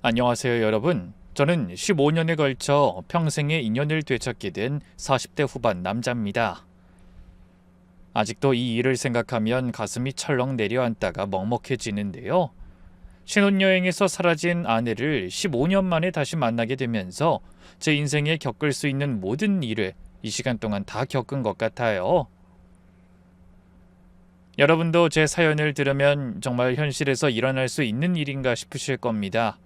안녕하세요, 여러분. 저는 15년에 걸쳐 평생의 인연을 되찾게 된 40대 후반 남자입니다. 아직도 이 일을 생각하면 가슴이 철렁 내려앉다가 먹먹해지는데요. 신혼여행에서 사라진 아내를 15년 만에 다시 만나게 되면서 제 인생에 겪을 수 있는 모든 일을 이 시간 동안 다 겪은 것 같아요. 여러분도 제 사연을 들으면 정말 현실에서 일어날 수 있는 일인가 싶으실 겁니다.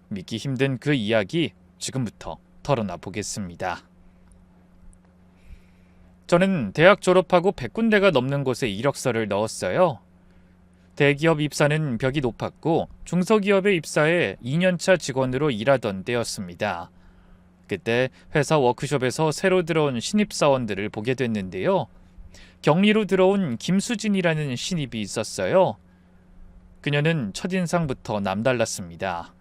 믿기 힘든 그 이야기 지금부터 털어놔 보겠습니다. 저는 대학 졸업하고 100군데가 넘는 곳에 이력서를 넣었어요. 대기업 입사는 벽이 높았고 중소기업에 입사해 2년차 직원으로 일하던 때였습니다. 그때 회사 워크숍에서 새로 들어온 신입사원들을 보게 됐는데요. 격리로 들어온 김수진이라는 신입이 있었어요. 그녀는 첫인상부터 남달랐습니다.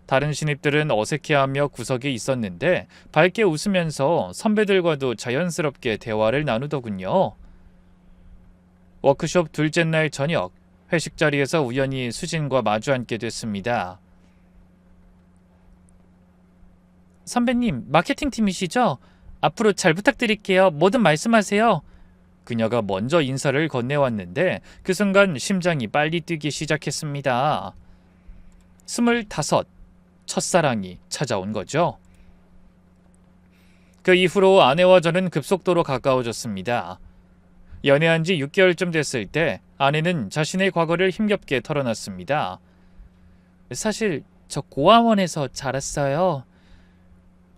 다른 신입들은 어색해하며 구석에 있었는데 밝게 웃으면서 선배들과도 자연스럽게 대화를 나누더군요. 워크숍 둘째 날 저녁, 회식 자리에서 우연히 수진과 마주 앉게 됐습니다. 선배님, 마케팅 팀이시죠? 앞으로 잘 부탁드릴게요. 뭐든 말씀하세요. 그녀가 먼저 인사를 건네왔는데 그 순간 심장이 빨리 뛰기 시작했습니다. 25, 첫사랑이 찾아온 거죠. 그 이후로 아내와 저는 급속도로 가까워졌습니다. 연애한 지 6개월쯤 됐을 때 아내는 자신의 과거를 힘겹게 털어놨습니다. 사실 저 고아원에서 자랐어요.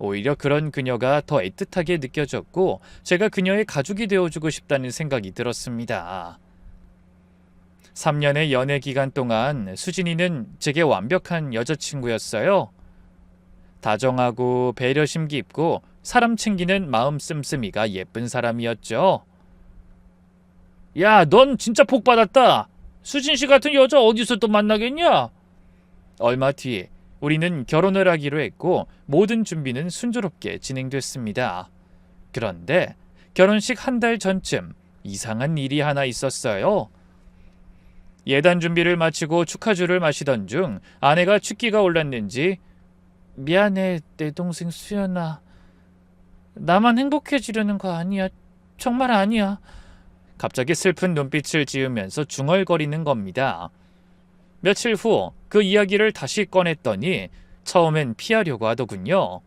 오히려 그런 그녀가 더 애틋하게 느껴졌고 제가 그녀의 가족이 되어주고 싶다는 생각이 들었습니다. 3년의 연애 기간 동안 수진이는 제게 완벽한 여자친구였어요. 다정하고 배려심 깊고 사람 챙기는 마음 씀씀이가 예쁜 사람이었죠. 야, 넌 진짜 복 받았다. 수진 씨 같은 여자 어디서 또 만나겠냐? 얼마 뒤에 우리는 결혼을 하기로 했고 모든 준비는 순조롭게 진행됐습니다. 그런데 결혼식 한 달 전쯤 이상한 일이 하나 있었어요. 예단 준비를 마치고 축하주를 마시던 중 아내가 취기가 올랐는지 미안해, 내 동생 수연아. 나만 행복해지려는 거 아니야. 정말 아니야. 갑자기 슬픈 눈빛을 지으면서 중얼거리는 겁니다. 며칠 후 그 이야기를 다시 꺼냈더니 처음엔 피하려고 하더군요.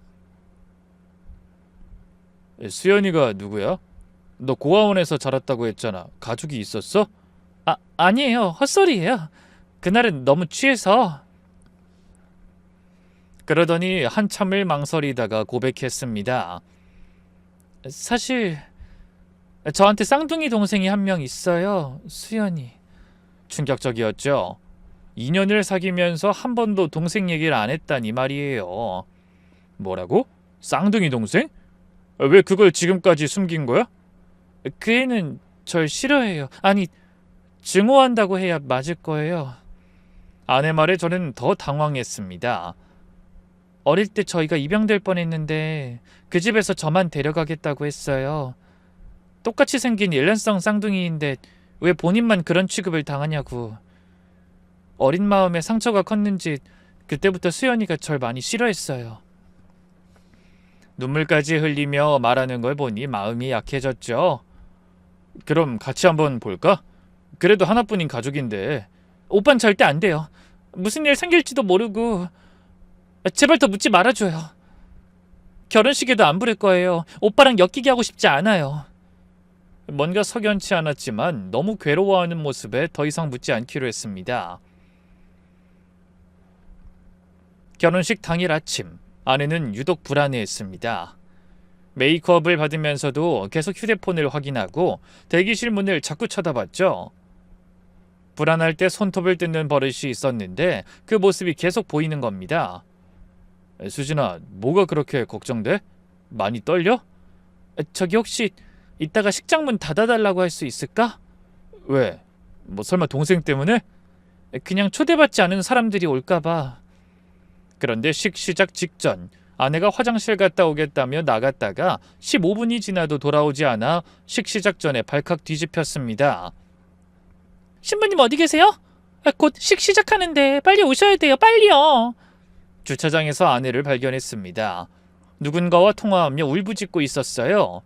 수연이가 누구야? 너 고아원에서 자랐다고 했잖아. 가족이 있었어? 아니에요. 헛소리예요. 그날은 너무 취해서. 그러더니 한참을 망설이다가 고백했습니다. 사실 저한테 쌍둥이 동생이 한 명 있어요. 수연이. 충격적이었죠. 2년을 사귀면서 한 번도 동생 얘기를 안 했다니 말이에요. 뭐라고? 쌍둥이 동생? 왜 그걸 지금까지 숨긴 거야? 그 애는 절 싫어해요. 아니, 증오한다고 해야 맞을 거예요. 아내 말에 저는 더 당황했습니다. 어릴 때 저희가 입양될 뻔했는데 그 집에서 저만 데려가겠다고 했어요. 똑같이 생긴 일란성 쌍둥이인데 왜 본인만 그런 취급을 당하냐고. 어린 마음에 상처가 컸는지 그때부터 수연이가 절 많이 싫어했어요. 눈물까지 흘리며 말하는 걸 보니 마음이 약해졌죠. 그럼 같이 한번 볼까? 그래도 하나뿐인 가족인데. 오빤 절대 안 돼요. 무슨 일 생길지도 모르고. 제발 더 묻지 말아줘요. 결혼식에도 안 부를 거예요. 오빠랑 엮이게 하고 싶지 않아요. 뭔가 석연치 않았지만 너무 괴로워하는 모습에 더 이상 묻지 않기로 했습니다. 결혼식 당일 아침, 아내는 유독 불안해했습니다. 메이크업을 받으면서도 계속 휴대폰을 확인하고 대기실 문을 자꾸 쳐다봤죠. 불안할 때 손톱을 뜯는 버릇이 있었는데 그 모습이 계속 보이는 겁니다. 수진아, 뭐가 그렇게 걱정돼? 많이 떨려? 저기 혹시 이따가 식장 문 닫아달라고 할 수 있을까? 왜? 뭐 설마 동생 때문에? 그냥 초대받지 않은 사람들이 올까봐. 그런데 시작 직전 아내가 화장실 갔다 오겠다며 나갔다가 15분이 지나도 돌아오지 않아 시작 전에 발칵 뒤집혔습니다. 신부님 어디 계세요? 곧 시작하는데 빨리 오셔야 돼요. 빨리요. 주차장에서 아내를 발견했습니다. 누군가와 통화하며 울부짖고 있었어요.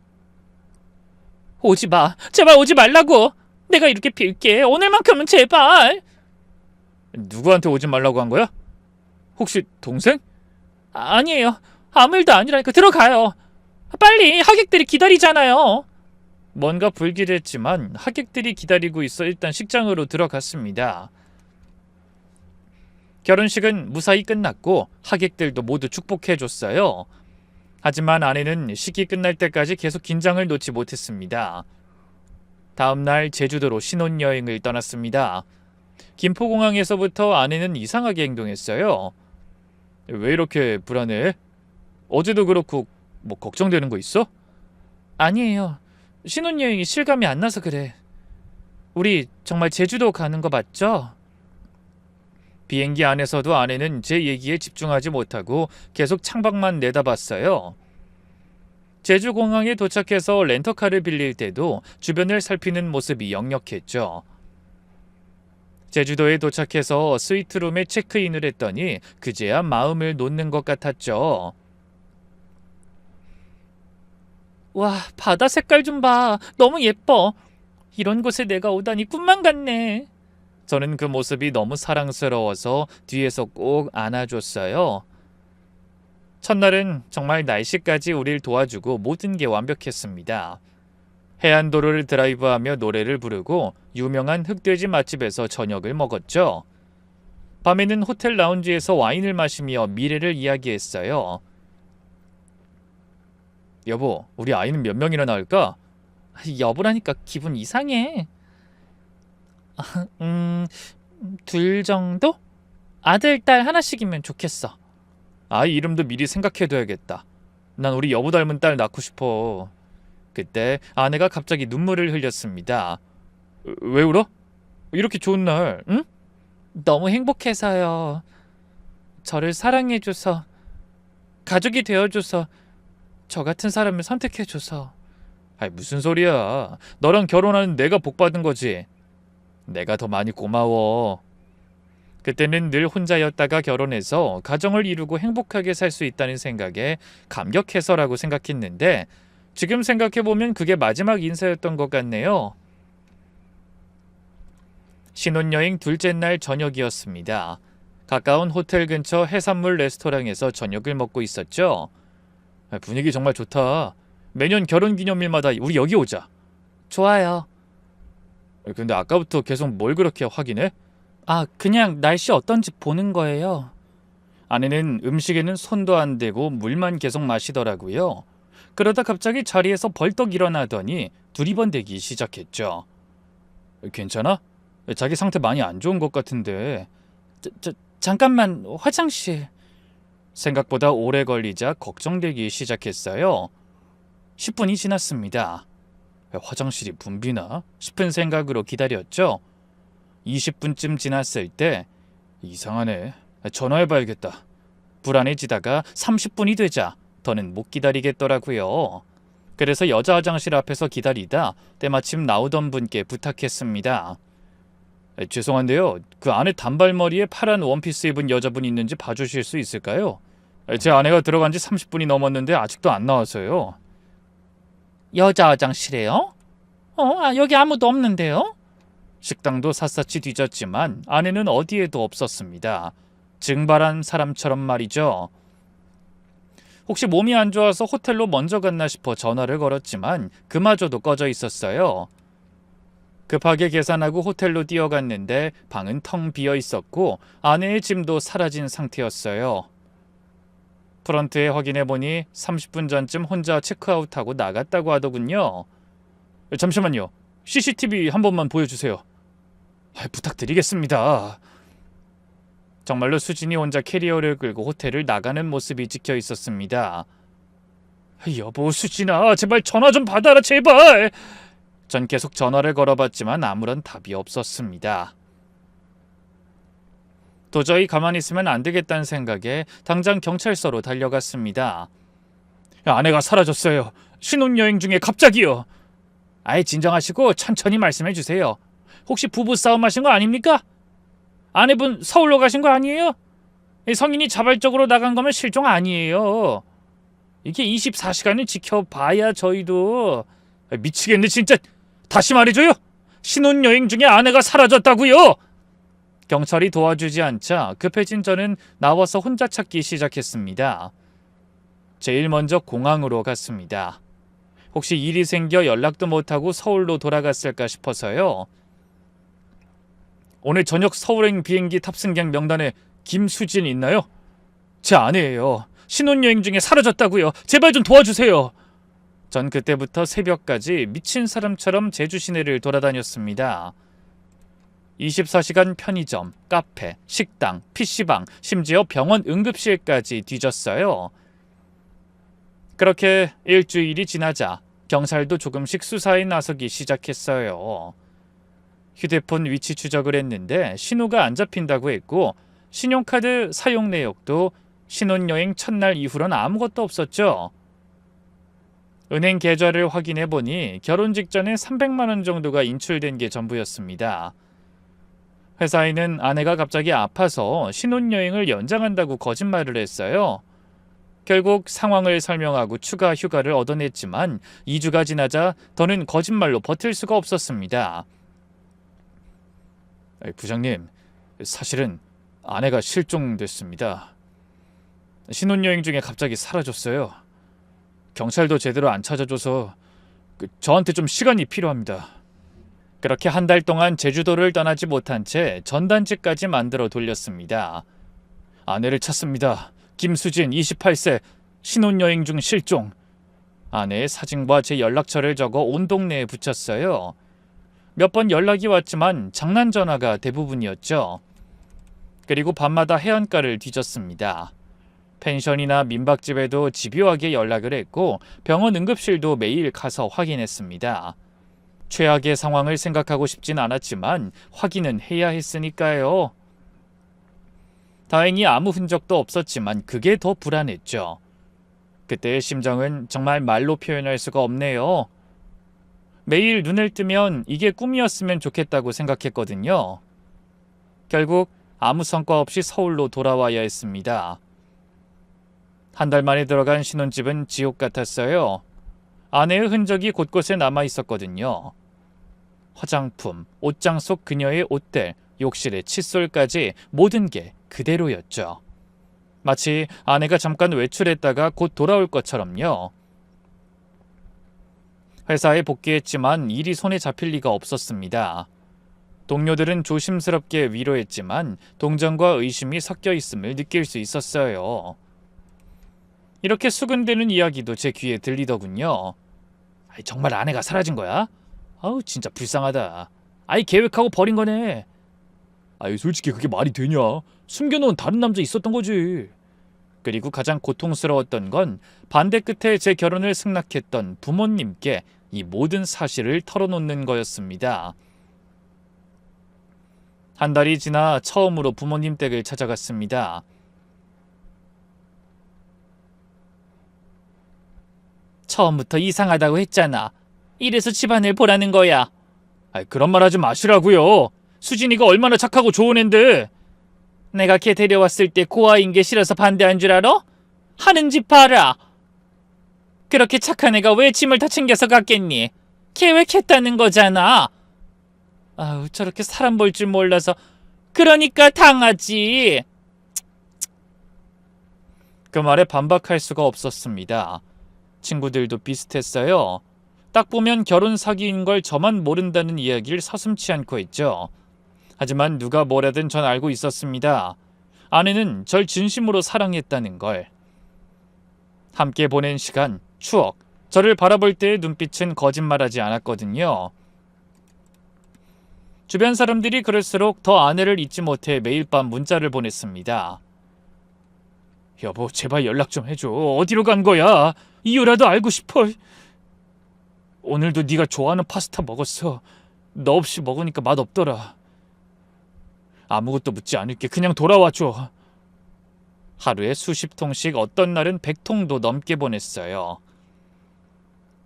오지 마. 제발 오지 말라고. 내가 이렇게 빌게. 오늘만큼은 제발. 누구한테 오지 말라고 한 거야? 혹시 동생? 아니에요. 아무 일도 아니라니까. 들어가요. 빨리 하객들이 기다리잖아요. 뭔가 불길했지만 하객들이 기다리고 있어 일단 식장으로 들어갔습니다. 결혼식은 무사히 끝났고 하객들도 모두 축복해줬어요. 하지만 아내는 식이 끝날 때까지 계속 긴장을 놓지 못했습니다. 다음날 제주도로 신혼여행을 떠났습니다. 김포공항에서부터 아내는 이상하게 행동했어요. 왜 이렇게 불안해? 어제도 그렇고 뭐 걱정되는 거 있어? 아니에요. 신혼여행이 실감이 안 나서 그래. 우리 정말 제주도 가는 거 맞죠? 비행기 안에서도 아내는 제 얘기에 집중하지 못하고 계속 창밖만 내다봤어요. 제주공항에 도착해서 렌터카를 빌릴 때도 주변을 살피는 모습이 역력했죠. 제주도에 도착해서 스위트룸에 체크인을 했더니 그제야 마음을 놓는 것 같았죠. 와, 바다 색깔 좀 봐. 너무 예뻐. 이런 곳에 내가 오다니 꿈만 같네. 저는 그 모습이 너무 사랑스러워서 뒤에서 꼭 안아줬어요. 첫날은 정말 날씨까지 우릴 도와주고 모든 게 완벽했습니다. 해안도로를 드라이브하며 노래를 부르고 유명한 흑돼지 맛집에서 저녁을 먹었죠. 밤에는 호텔 라운지에서 와인을 마시며 미래를 이야기했어요. 여보, 우리 아이는 몇 명이나 낳을까? 여보라니까 기분 이상해. 둘 정도? 아들, 딸 하나씩이면 좋겠어. 아이 이름도 미리 생각해둬야겠다. 난 우리 여보 닮은 딸 낳고 싶어. 그때 아내가 갑자기 눈물을 흘렸습니다. 왜 울어? 이렇게 좋은 날, 응? 너무 행복해서요. 저를 사랑해줘서, 가족이 되어줘서, 저 같은 사람을 선택해줘서. 아이 무슨 소리야. 너랑 결혼하는 내가 복 받은 거지. 내가 더 많이 고마워. 그때는 늘 혼자였다가 결혼해서 가정을 이루고 행복하게 살 수 있다는 생각에 감격해서라고 생각했는데 지금 생각해보면 그게 마지막 인사였던 것 같네요. 신혼여행 둘째 날 저녁이었습니다. 가까운 호텔 근처 해산물 레스토랑에서 저녁을 먹고 있었죠. 분위기 정말 좋다. 매년 결혼기념일마다 우리 여기 오자. 좋아요. 근데 아까부터 계속 뭘 그렇게 확인해? 그냥 날씨 어떤지 보는 거예요. 아내는 음식에는 손도 안 대고 물만 계속 마시더라고요. 그러다 갑자기 자리에서 벌떡 일어나더니 두리번대기 시작했죠. 괜찮아? 자기 상태 많이 안 좋은 것 같은데. 잠깐만, 화장실. 생각보다 오래 걸리자 걱정되기 시작했어요. 10분이 지났습니다. 화장실이 붐비나 싶은 생각으로 기다렸죠. 20분쯤 지났을 때 이상하네. 전화해봐야겠다. 불안해지다가 30분이 되자 더는 못 기다리겠더라고요. 그래서 여자 화장실 앞에서 기다리다 때마침 나오던 분께 부탁했습니다. 죄송한데요. 그 안에 단발머리에 파란 원피스 입은 여자분이 있는지 봐주실 수 있을까요? 제 아내가 들어간 지 30분이 넘었는데 아직도 안 나와서요. 여자 화장실에요? 여기 아무도 없는데요? 식당도 샅샅이 뒤졌지만 아내는 어디에도 없었습니다. 증발한 사람처럼 말이죠. 혹시 몸이 안 좋아서 호텔로 먼저 갔나 싶어 전화를 걸었지만 그마저도 꺼져 있었어요. 급하게 계산하고 호텔로 뛰어갔는데 방은 텅 비어 있었고 아내의 짐도 사라진 상태였어요. 프런트에 확인해보니 30분 전쯤 혼자 체크아웃하고 나갔다고 하더군요. 잠시만요. CCTV 한 번만 보여주세요. 부탁드리겠습니다. 정말로 수진이 혼자 캐리어를 끌고 호텔을 나가는 모습이 찍혀 있었습니다. 여보, 수진아, 제발 전화 좀 받아라, 제발. 전 계속 전화를 걸어봤지만 아무런 답이 없었습니다. 도저히 가만히 있으면 안 되겠다는 생각에 당장 경찰서로 달려갔습니다. 아내가 사라졌어요. 신혼여행 중에 갑자기요. 아예 진정하시고 천천히 말씀해 주세요. 혹시 부부싸움 하신 거 아닙니까? 아내분 서울로 가신 거 아니에요? 성인이 자발적으로 나간 거면 실종 아니에요. 이게 24시간을 지켜봐야 저희도. 미치겠네 진짜. 다시 말해줘요. 신혼여행 중에 아내가 사라졌다고요. 경찰이 도와주지 않자 급해진 저는 나와서 혼자 찾기 시작했습니다. 제일 먼저 공항으로 갔습니다. 혹시 일이 생겨 연락도 못하고 서울로 돌아갔을까 싶어서요. 오늘 저녁 서울행 비행기 탑승객 명단에 김수진 있나요? 제 아내예요. 신혼여행 중에 사라졌다고요. 제발 좀 도와주세요. 전 그때부터 새벽까지 미친 사람처럼 제주 시내를 돌아다녔습니다. 24시간 편의점, 카페, 식당, PC방, 심지어 병원 응급실까지 뒤졌어요. 그렇게 일주일이 지나자 경찰도 조금씩 수사에 나서기 시작했어요. 휴대폰 위치 추적을 했는데 신호가 안 잡힌다고 했고 신용카드 사용 내역도 신혼여행 첫날 이후로는 아무것도 없었죠. 은행 계좌를 확인해 보니 결혼 직전에 300만 원 정도가 인출된 게 전부였습니다. 회사에는 아내가 갑자기 아파서 신혼여행을 연장한다고 거짓말을 했어요. 결국 상황을 설명하고 추가 휴가를 얻어냈지만 2주가 지나자 더는 거짓말로 버틸 수가 없었습니다. 부장님, 사실은 아내가 실종됐습니다. 신혼여행 중에 갑자기 사라졌어요. 경찰도 제대로 안 찾아줘서 저한테 좀 시간이 필요합니다. 그렇게 한 달 동안 제주도를 떠나지 못한 채 전단지까지 만들어 돌렸습니다. 아내를 찾습니다. 김수진 28세 신혼여행 중 실종. 아내의 사진과 제 연락처를 적어 온 동네에 붙였어요. 몇 번 연락이 왔지만 장난 전화가 대부분이었죠. 그리고 밤마다 해안가를 뒤졌습니다. 펜션이나 민박집에도 집요하게 연락을 했고 병원 응급실도 매일 가서 확인했습니다. 최악의 상황을 생각하고 싶진 않았지만 확인은 해야 했으니까요. 다행히 아무 흔적도 없었지만 그게 더 불안했죠. 그때의 심정은 정말 말로 표현할 수가 없네요. 매일 눈을 뜨면 이게 꿈이었으면 좋겠다고 생각했거든요. 결국 아무 성과 없이 서울로 돌아와야 했습니다. 한 달 만에 들어간 신혼집은 지옥 같았어요. 아내의 흔적이 곳곳에 남아 있었거든요. 화장품, 옷장 속 그녀의 옷들, 욕실의 칫솔까지 모든 게 그대로였죠. 마치 아내가 잠깐 외출했다가 곧 돌아올 것처럼요. 회사에 복귀했지만 일이 손에 잡힐 리가 없었습니다. 동료들은 조심스럽게 위로했지만 동정과 의심이 섞여 있음을 느낄 수 있었어요. 이렇게 수근대는 이야기도 제 귀에 들리더군요. 정말 아내가 사라진 거야? 아우 진짜 불쌍하다. 계획하고 버린 거네. 솔직히 그게 말이 되냐? 숨겨놓은 다른 남자 있었던 거지. 그리고 가장 고통스러웠던 건 반대 끝에 제 결혼을 승낙했던 부모님께 이 모든 사실을 털어놓는 거였습니다. 한 달이 지나 처음으로 부모님 댁을 찾아갔습니다. 처음부터 이상하다고 했잖아. 이래서 집안을 보라는 거야. 그런 말 하지 마시라고요. 수진이가 얼마나 착하고 좋은 앤데. 내가 걔 데려왔을 때 고아인 게 싫어서 반대한 줄 알아? 하는 짓 봐라. 그렇게 착한 애가 왜 짐을 다 챙겨서 갔겠니? 계획했다는 거잖아. 저렇게 사람 볼 줄 몰라서. 그러니까 당하지. 그 말에 반박할 수가 없었습니다. 친구들도 비슷했어요. 딱 보면 결혼 사기인 걸 저만 모른다는 이야기를 서슴지 않고 했죠. 하지만 누가 뭐라든 전 알고 있었습니다. 아내는 절 진심으로 사랑했다는 걸. 함께 보낸 시간, 추억, 저를 바라볼 때의 눈빛은 거짓말하지 않았거든요. 주변 사람들이 그럴수록 더 아내를 잊지 못해 매일 밤 문자를 보냈습니다. 여보, 제발 연락 좀 해줘. 어디로 간 거야? 이유라도 알고 싶어. 오늘도 네가 좋아하는 파스타 먹었어. 너 없이 먹으니까 맛없더라. 아무것도 묻지 않을게. 그냥 돌아와줘. 하루에 수십 통씩, 어떤 날은 100통도 넘게 보냈어요.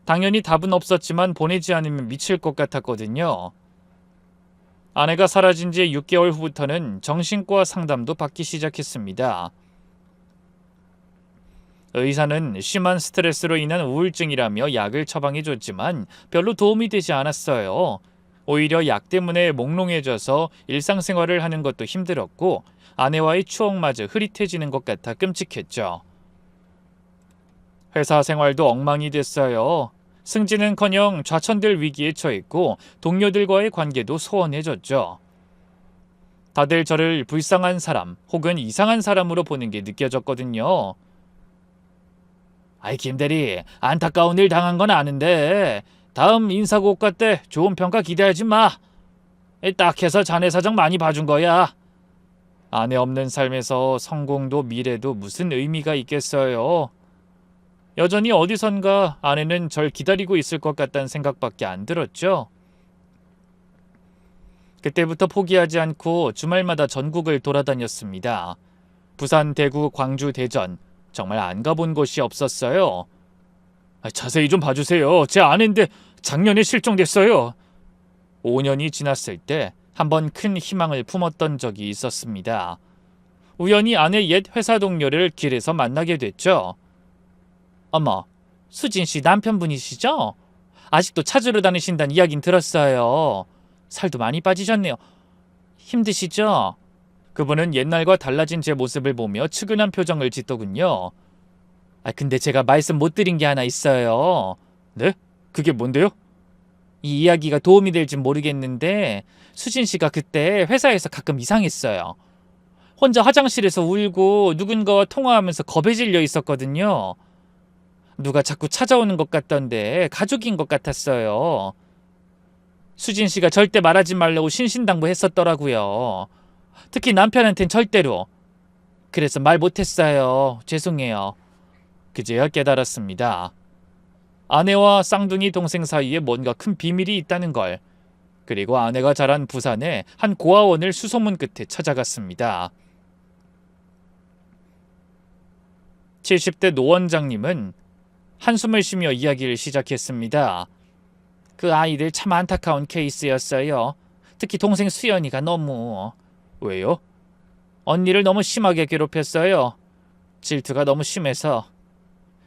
당연히 답은 없었지만 보내지 않으면 미칠 것 같았거든요. 아내가 사라진 지 6개월 후부터는 정신과 상담도 받기 시작했습니다. 의사는 심한 스트레스로 인한 우울증이라며 약을 처방해줬지만 별로 도움이 되지 않았어요. 오히려 약 때문에 몽롱해져서 일상생활을 하는 것도 힘들었고 아내와의 추억마저 흐릿해지는 것 같아 끔찍했죠. 회사 생활도 엉망이 됐어요. 승진은커녕 좌천될 위기에 처했고 동료들과의 관계도 소원해졌죠. 다들 저를 불쌍한 사람 혹은 이상한 사람으로 보는 게 느껴졌거든요. 아이 김대리, 안타까운 일 당한 건 아는데 다음 인사고과 때 좋은 평가 기대하지 마. 딱 해서 자네 사정 많이 봐준 거야. 아내 없는 삶에서 성공도 미래도 무슨 의미가 있겠어요. 여전히 어디선가 아내는 절 기다리고 있을 것 같다는 생각밖에 안 들었죠. 그때부터 포기하지 않고 주말마다 전국을 돌아다녔습니다. 부산, 대구, 광주, 대전 정말 안 가본 곳이 없었어요. 자세히 좀 봐주세요. 제 아내인데 작년에 실종됐어요. 5년이 지났을 때 한번 큰 희망을 품었던 적이 있었습니다. 우연히 아내 옛 회사 동료를 길에서 만나게 됐죠. 어머, 수진 씨 남편분이시죠? 아직도 찾으러 다니신다는 이야긴 들었어요. 살도 많이 빠지셨네요. 힘드시죠? 그분은 옛날과 달라진 제 모습을 보며 측은한 표정을 짓더군요. 근데 제가 말씀 못 드린 게 하나 있어요. 네? 그게 뭔데요? 이 이야기가 도움이 될진 모르겠는데 수진 씨가 그때 회사에서 가끔 이상했어요. 혼자 화장실에서 울고 누군가와 통화하면서 겁에 질려 있었거든요. 누가 자꾸 찾아오는 것 같던데 가족인 것 같았어요. 수진 씨가 절대 말하지 말라고 신신당부했었더라고요. 특히 남편한텐 절대로. 그래서 말 못했어요. 죄송해요. 그제야 깨달았습니다. 아내와 쌍둥이 동생 사이에 뭔가 큰 비밀이 있다는 걸. 그리고 아내가 자란 부산의 한 고아원을 수소문 끝에 찾아갔습니다. 70대 노 원장님은 한숨을 쉬며 이야기를 시작했습니다. 그 아이들 참 안타까운 케이스였어요. 특히 동생 수연이가 너무... 왜요? 언니를 너무 심하게 괴롭혔어요. 질투가 너무 심해서.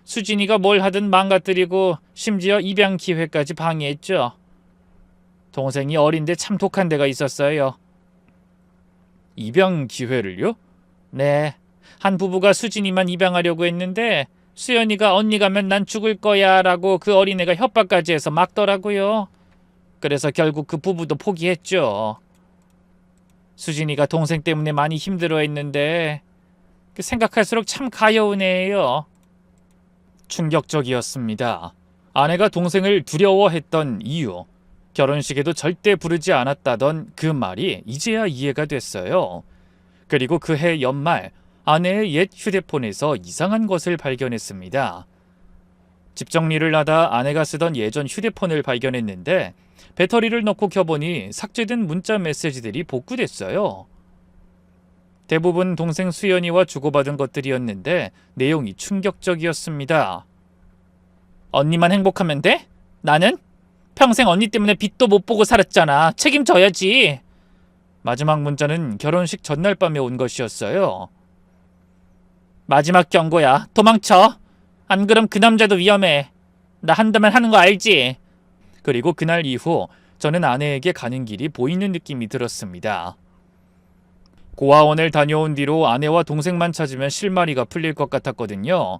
수진이가 뭘 하든 망가뜨리고 심지어 입양 기회까지 방해했죠. 동생이 어린데 참 독한 데가 있었어요. 입양 기회를요? 네. 한 부부가 수진이만 입양하려고 했는데 수연이가 언니 가면 난 죽을 거야 라고 그 어린애가 협박까지 해서 막더라고요. 그래서 결국 그 부부도 포기했죠. 수진이가 동생 때문에 많이 힘들어했는데 생각할수록 참 가여운 애예요. 충격적이었습니다. 아내가 동생을 두려워했던 이유, 결혼식에도 절대 부르지 않았다던 그 말이 이제야 이해가 됐어요. 그리고 그해 연말 아내의 옛 휴대폰에서 이상한 것을 발견했습니다. 집 정리를 하다 아내가 쓰던 예전 휴대폰을 발견했는데 배터리를 넣고 켜보니 삭제된 문자 메시지들이 복구됐어요. 대부분 동생 수연이와 주고받은 것들이었는데 내용이 충격적이었습니다. 언니만 행복하면 돼? 나는? 평생 언니 때문에 빚도 못 보고 살았잖아. 책임져야지. 마지막 문자는 결혼식 전날 밤에 온 것이었어요. 마지막 경고야. 도망쳐. 안 그럼 그 남자도 위험해. 나 한다면 하는 거 알지? 그리고 그날 이후 저는 아내에게 가는 길이 보이는 느낌이 들었습니다. 고아원을 다녀온 뒤로 아내와 동생만 찾으면 실마리가 풀릴 것 같았거든요.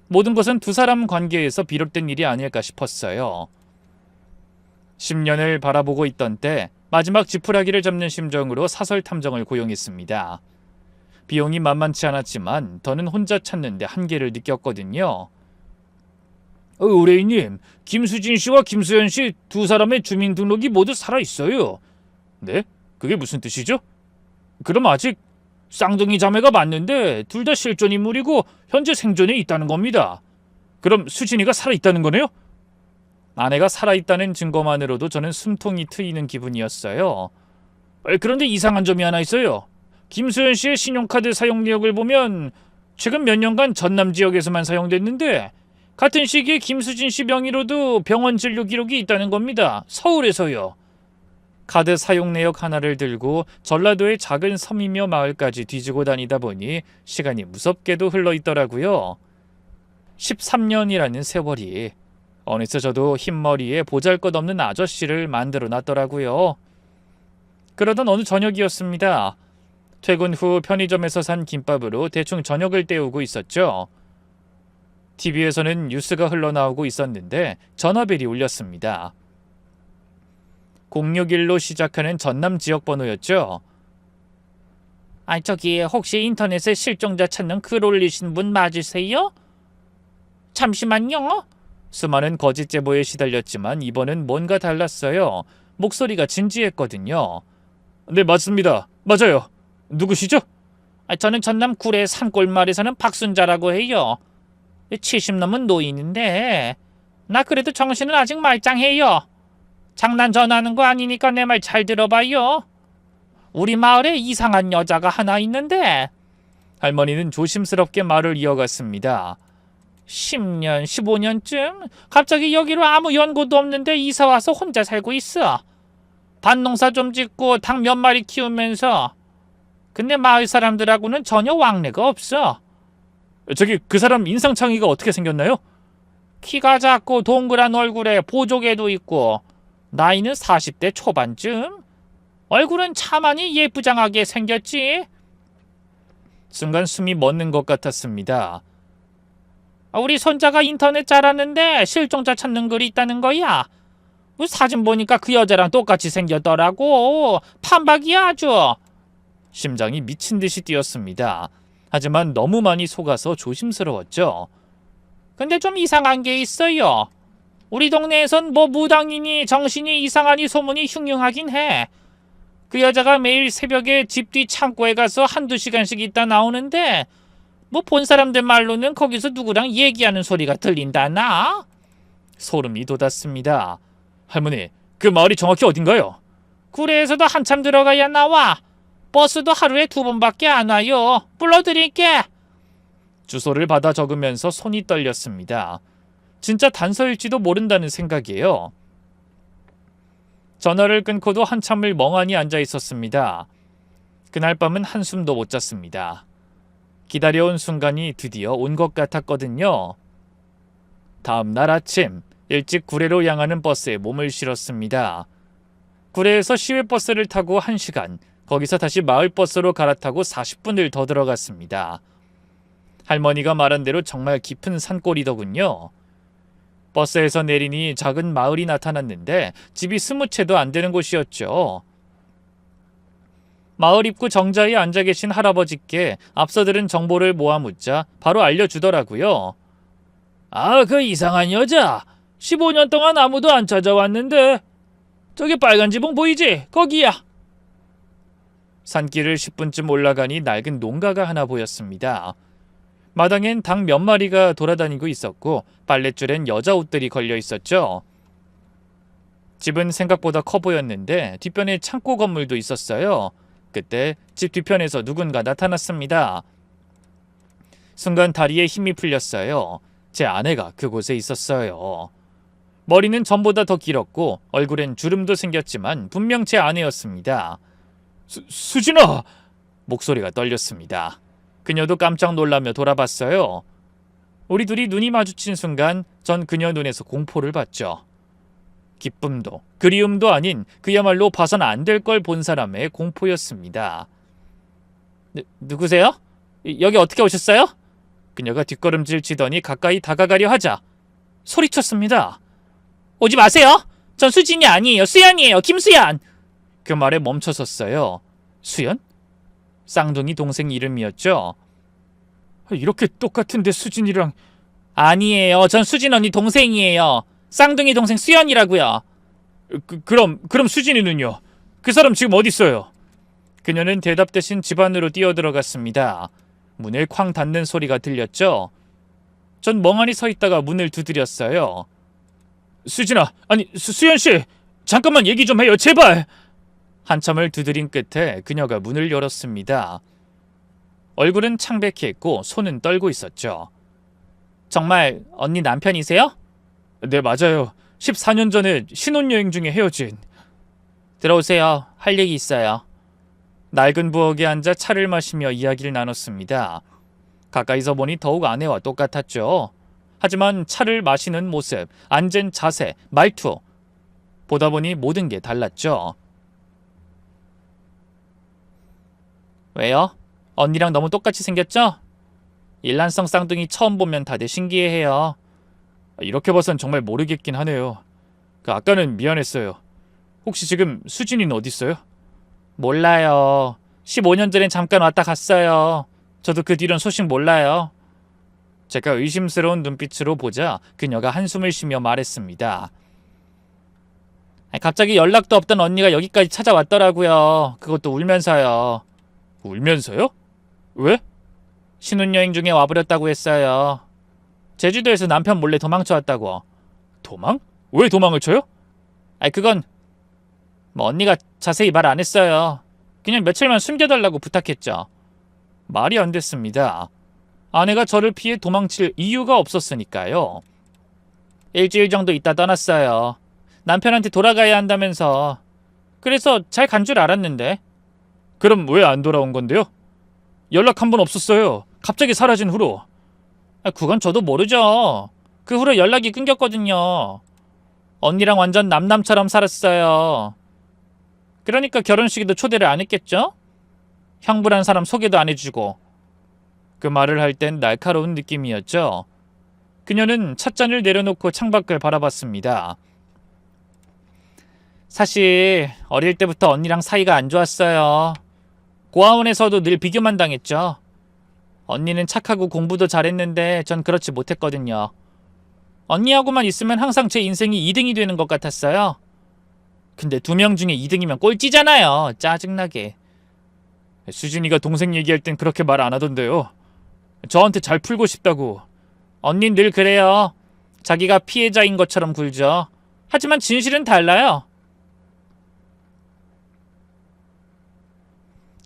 모든 것은 두 사람 관계에서 비롯된 일이 아닐까 싶었어요. 10년을 바라보고 있던 때 마지막 지푸라기를 잡는 심정으로 사설 탐정을 고용했습니다. 비용이 만만치 않았지만 더는 혼자 찾는데 한계를 느꼈거든요. 의뢰인님, 김수진 씨와 김수연 씨 두 사람의 주민등록이 모두 살아있어요. 네? 그게 무슨 뜻이죠? 그럼 아직 쌍둥이 자매가 맞는데 둘 다 실존 인물이고 현재 생존에 있다는 겁니다. 그럼 수진이가 살아있다는 거네요? 아내가 살아있다는 증거만으로도 저는 숨통이 트이는 기분이었어요. 그런데 이상한 점이 하나 있어요. 김수연 씨의 신용카드 사용 내역을 보면 최근 몇 년간 전남 지역에서만 사용됐는데 같은 시기에 김수진 씨 명의로도 병원 진료 기록이 있다는 겁니다. 서울에서요. 카드 사용 내역 하나를 들고 전라도의 작은 섬이며 마을까지 뒤지고 다니다 보니 시간이 무섭게도 흘러 있더라고요. 13년이라는 세월이 어느새 저도 흰머리에 보잘것없는 아저씨를 만들어 놨더라고요. 그러던 어느 저녁이었습니다. 퇴근 후 편의점에서 산 김밥으로 대충 저녁을 때우고 있었죠. TV에서는 뉴스가 흘러나오고 있었는데 전화벨이 울렸습니다. 061로 시작하는 전남 지역 번호였죠. 저기 혹시 인터넷에 실종자 찾는 글 올리신 분 맞으세요? 잠시만요. 수많은 거짓 제보에 시달렸지만 이번은 뭔가 달랐어요. 목소리가 진지했거든요. 네, 맞습니다. 맞아요. 누구시죠? 저는 전남 구례 산골마을에 사는 박순자라고 해요. 70 넘은 노인인데 나 그래도 정신은 아직 말짱해요. 장난 전하는 거 아니니까 내 말 잘 들어봐요. 우리 마을에 이상한 여자가 하나 있는데. 할머니는 조심스럽게 말을 이어갔습니다. 10년, 15년쯤 갑자기 여기로 아무 연고도 없는데 이사와서 혼자 살고 있어. 밭농사 좀 짓고 닭 몇 마리 키우면서. 근데 마을 사람들하고는 전혀 왕래가 없어. 저기 그 사람 인상창이가 어떻게 생겼나요? 키가 작고 동그란 얼굴에 보조개도 있고 나이는 40대 초반쯤. 얼굴은 차마니 예쁘장하게 생겼지. 순간 숨이 멎는 것 같았습니다. 우리 손자가 인터넷 잘하는데 실종자 찾는 글이 있다는 거야. 사진 보니까 그 여자랑 똑같이 생겼더라고. 판박이야 아주. 심장이 미친 듯이 뛰었습니다. 하지만 너무 많이 속아서 조심스러웠죠. 근데 좀 이상한 게 있어요. 우리 동네에선 뭐 무당이니 정신이 이상하니 소문이 흉흉하긴 해. 그 여자가 매일 새벽에 집 뒤 창고에 가서 한두 시간씩 있다 나오는데 뭐 본 사람들 말로는 거기서 누구랑 얘기하는 소리가 들린다나? 소름이 돋았습니다. 할머니, 그 마을이 정확히 어딘가요? 구례에서도 한참 들어가야 나와. 버스도 하루에 2번밖에 안 와요. 불러드릴게. 주소를 받아 적으면서 손이 떨렸습니다. 진짜 단서일지도 모른다는 생각이에요. 전화를 끊고도 한참을 멍하니 앉아 있었습니다. 그날 밤은 한숨도 못 잤습니다. 기다려온 순간이 드디어 온 것 같았거든요. 다음 날 아침 일찍 구례로 향하는 버스에 몸을 실었습니다. 구례에서 시외버스를 타고 1시간, 거기서 다시 마을버스로 갈아타고 40분을 더 들어갔습니다. 할머니가 말한 대로 정말 깊은 산골이더군요. 버스에서 내리니 작은 마을이 나타났는데 집이 20채도 안 되는 곳이었죠. 마을 입구 정자에 앉아 계신 할아버지께 앞서 들은 정보를 모아 묻자 바로 알려주더라고요. 그 이상한 여자 15년 동안 아무도 안 찾아왔는데 저기 빨간 지붕 보이지? 거기야. 산길을 10분쯤 올라가니 낡은 농가가 하나 보였습니다. 마당엔 닭 몇 마리가 돌아다니고 있었고 빨랫줄엔 여자 옷들이 걸려 있었죠. 집은 생각보다 커 보였는데 뒷편에 창고 건물도 있었어요. 그때 집 뒤편에서 누군가 나타났습니다. 순간 다리에 힘이 풀렸어요. 제 아내가 그곳에 있었어요. 머리는 전보다 더 길었고 얼굴엔 주름도 생겼지만 분명 제 아내였습니다. 수진아! 목소리가 떨렸습니다. 그녀도 깜짝 놀라며 돌아봤어요. 우리 둘이 눈이 마주친 순간 전 그녀 눈에서 공포를 봤죠. 기쁨도 그리움도 아닌 그야말로 봐선 안 될 걸 본 사람의 공포였습니다. 누구세요? 여기 어떻게 오셨어요? 그녀가 뒷걸음질 치더니 가까이 다가가려 하자 소리쳤습니다. 오지 마세요. 전 수진이 아니에요. 수연이에요. 김수연. 그 말에 멈춰섰어요. 수연? 쌍둥이 동생 이름이었죠. 이렇게 똑같은데 수진이랑... 아니에요. 전 수진 언니 동생이에요. 쌍둥이 동생 수연이라고요. 그럼 수진이는요? 그 사람 지금 어디 있어요? 그녀는 대답 대신 집 안으로 뛰어들어갔습니다. 문을 쾅 닫는 소리가 들렸죠. 전 멍하니 서 있다가 문을 두드렸어요. 수진아, 아니 수연씨, 잠깐만 얘기 좀 해요, 제발. 한참을 두드린 끝에 그녀가 문을 열었습니다. 얼굴은 창백했고 손은 떨고 있었죠. 정말 언니 남편이세요? 네, 맞아요. 14년 전에 신혼여행 중에 헤어진. 들어오세요. 할 얘기 있어요. 낡은 부엌에 앉아 차를 마시며 이야기를 나눴습니다. 가까이서 보니 더욱 아내와 똑같았죠. 하지만 차를 마시는 모습, 앉은 자세, 말투 보다 보니 모든 게 달랐죠. 왜요? 언니랑 너무 똑같이 생겼죠? 일란성 쌍둥이 처음 보면 다들 신기해해요. 이렇게 봐선 정말 모르겠긴 하네요. 아까는 미안했어요. 혹시 지금 수진이는 어디 있어요? 몰라요. 15년 전엔 잠깐 왔다 갔어요. 저도 그 뒤론 소식 몰라요. 제가 의심스러운 눈빛으로 보자 그녀가 한숨을 쉬며 말했습니다. 갑자기 연락도 없던 언니가 여기까지 찾아왔더라고요. 그것도 울면서요. 울면서요? 왜? 신혼여행 중에 와버렸다고 했어요. 제주도에서 남편 몰래 도망쳐 왔다고. 도망? 왜 도망을 쳐요? 그건 언니가 자세히 말 안 했어요. 그냥 며칠만 숨겨달라고 부탁했죠. 말이 안 됐습니다. 아내가 저를 피해 도망칠 이유가 없었으니까요. 일주일 정도 있다 떠났어요. 남편한테 돌아가야 한다면서. 그래서 잘 간 줄 알았는데. 그럼 왜 안 돌아온 건데요? 연락 한 번 없었어요. 갑자기 사라진 후로. 그건 저도 모르죠. 그 후로 연락이 끊겼거든요. 언니랑 완전 남남처럼 살았어요. 그러니까 결혼식에도 초대를 안 했겠죠? 형부란 사람 소개도 안 해주고. 그 말을 할 땐 날카로운 느낌이었죠. 그녀는 찻잔을 내려놓고 창밖을 바라봤습니다. 사실 어릴 때부터 언니랑 사이가 안 좋았어요. 고아원에서도 늘 비교만 당했죠. 언니는 착하고 공부도 잘했는데 전 그렇지 못했거든요. 언니하고만 있으면 항상 제 인생이 2등이 되는 것 같았어요. 근데 2명 중에 2등이면 꼴찌잖아요. 짜증나게. 수진이가 동생 얘기할 땐 그렇게 말 안 하던데요. 저한테 잘 풀고 싶다고. 언닌 늘 그래요. 자기가 피해자인 것처럼 굴죠. 하지만 진실은 달라요.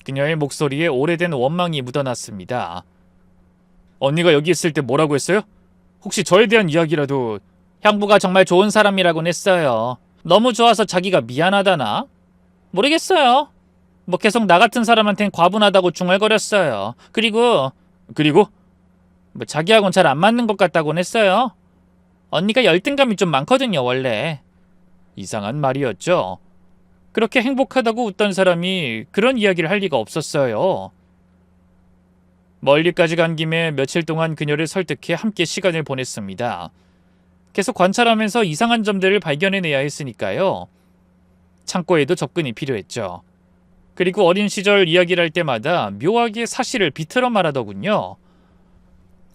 그녀의 목소리에 오래된 원망이 묻어났습니다. 언니가 여기 있을 때 뭐라고 했어요? 혹시 저에 대한 이야기라도. 형부가 정말 좋은 사람이라고는 했어요. 너무 좋아서 자기가 미안하다나? 모르겠어요. 계속 나 같은 사람한텐 과분하다고 중얼거렸어요. 그리고 자기하고는 잘 안 맞는 것 같다고는 했어요. 언니가 열등감이 좀 많거든요, 원래. 이상한 말이었죠. 그렇게 행복하다고 웃던 사람이 그런 이야기를 할 리가 없었어요. 멀리까지 간 김에 며칠 동안 그녀를 설득해 함께 시간을 보냈습니다. 계속 관찰하면서 이상한 점들을 발견해내야 했으니까요. 창고에도 접근이 필요했죠. 그리고 어린 시절 이야기를 할 때마다 묘하게 사실을 비틀어 말하더군요.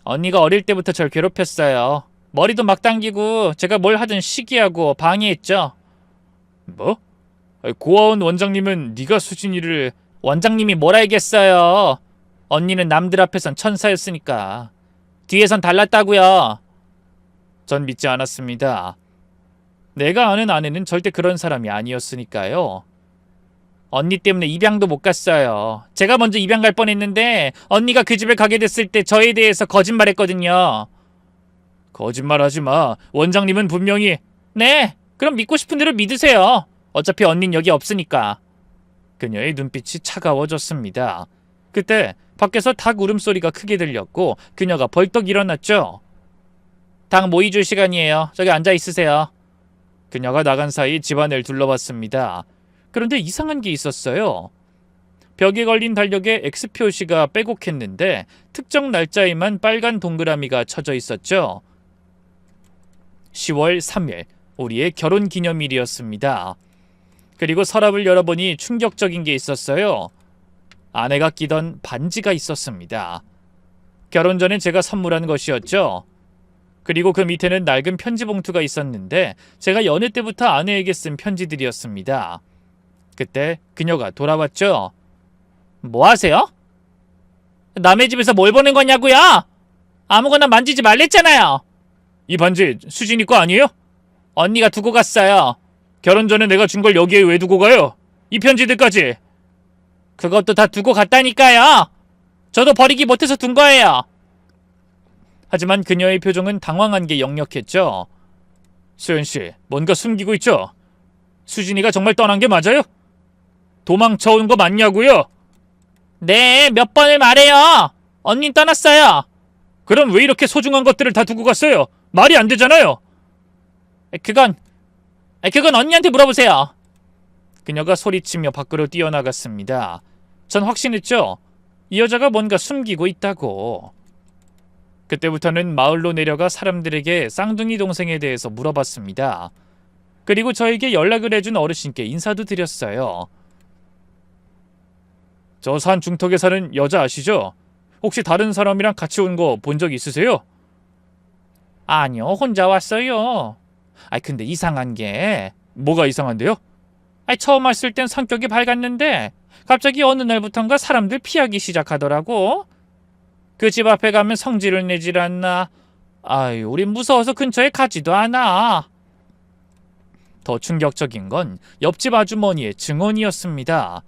언니가 어릴 때부터 절 괴롭혔어요. 머리도 막 당기고 제가 뭘 하든 시기하고 방해했죠. 뭐? 고아원 원장님은 네가 수진이를... 원장님이 뭘 알겠어요. 언니는 남들 앞에선 천사였으니까. 뒤에선 달랐다고요. 전 믿지 않았습니다. 내가 아는 아내는 절대 그런 사람이 아니었으니까요. 언니 때문에 입양도 못 갔어요. 제가 먼저 입양 갈 뻔했는데 언니가 그 집에 가게 됐을 때 저에 대해서 거짓말했거든요. 거짓말하지 마. 원장님은 분명히... 네, 그럼 믿고 싶은 대로 믿으세요. 어차피 언닌 여기 없으니까. 그녀의 눈빛이 차가워졌습니다. 그때 밖에서 닭 울음소리가 크게 들렸고 그녀가 벌떡 일어났죠. 닭 모이 줄 시간이에요. 저기 앉아 있으세요. 그녀가 나간 사이 집안을 둘러봤습니다. 그런데 이상한 게 있었어요. 벽에 걸린 달력에 X 표시가 빼곡했는데 특정 날짜에만 빨간 동그라미가 쳐져 있었죠. 10월 3일, 우리의 결혼 기념일이었습니다. 그리고 서랍을 열어보니 충격적인 게 있었어요. 아내가 끼던 반지가 있었습니다. 결혼 전에 제가 선물한 것이었죠. 그리고 그 밑에는 낡은 편지 봉투가 있었는데 제가 연애 때부터 아내에게 쓴 편지들이었습니다. 그때 그녀가 돌아왔죠. 뭐 하세요? 남의 집에서 뭘 보는 거냐고요? 아무거나 만지지 말랬잖아요. 이 반지 수진이 거 아니에요? 언니가 두고 갔어요. 결혼 전에 내가 준 걸 여기에 왜 두고 가요? 이 편지들까지. 그것도 다 두고 갔다니까요. 저도 버리기 못해서 둔 거예요. 하지만 그녀의 표정은 당황한 게 역력했죠. 수연씨, 뭔가 숨기고 있죠? 수진이가 정말 떠난 게 맞아요? 도망쳐 온 거 맞냐고요? 네, 몇 번을 말해요. 언니 떠났어요. 그럼 왜 이렇게 소중한 것들을 다 두고 갔어요? 말이 안 되잖아요. 그건 언니한테 물어보세요. 그녀가 소리치며 밖으로 뛰어나갔습니다. 전 확신했죠. 이 여자가 뭔가 숨기고 있다고. 그때부터는 마을로 내려가 사람들에게 쌍둥이 동생에 대해서 물어봤습니다. 그리고 저에게 연락을 해준 어르신께 인사도 드렸어요. 저 산 중턱에 사는 여자 아시죠? 혹시 다른 사람이랑 같이 온 거 본 적 있으세요? 아니요, 혼자 왔어요. 근데 이상한 게 뭐가 이상한데요? 처음 왔을 땐 성격이 밝았는데 갑자기 어느 날부턴가 사람들 피하기 시작하더라고. 그 집 앞에 가면 성질을 내질 않나. 우린 무서워서 근처에 가지도 않아. 더 충격적인 건 옆집 아주머니의 증언이었습니다.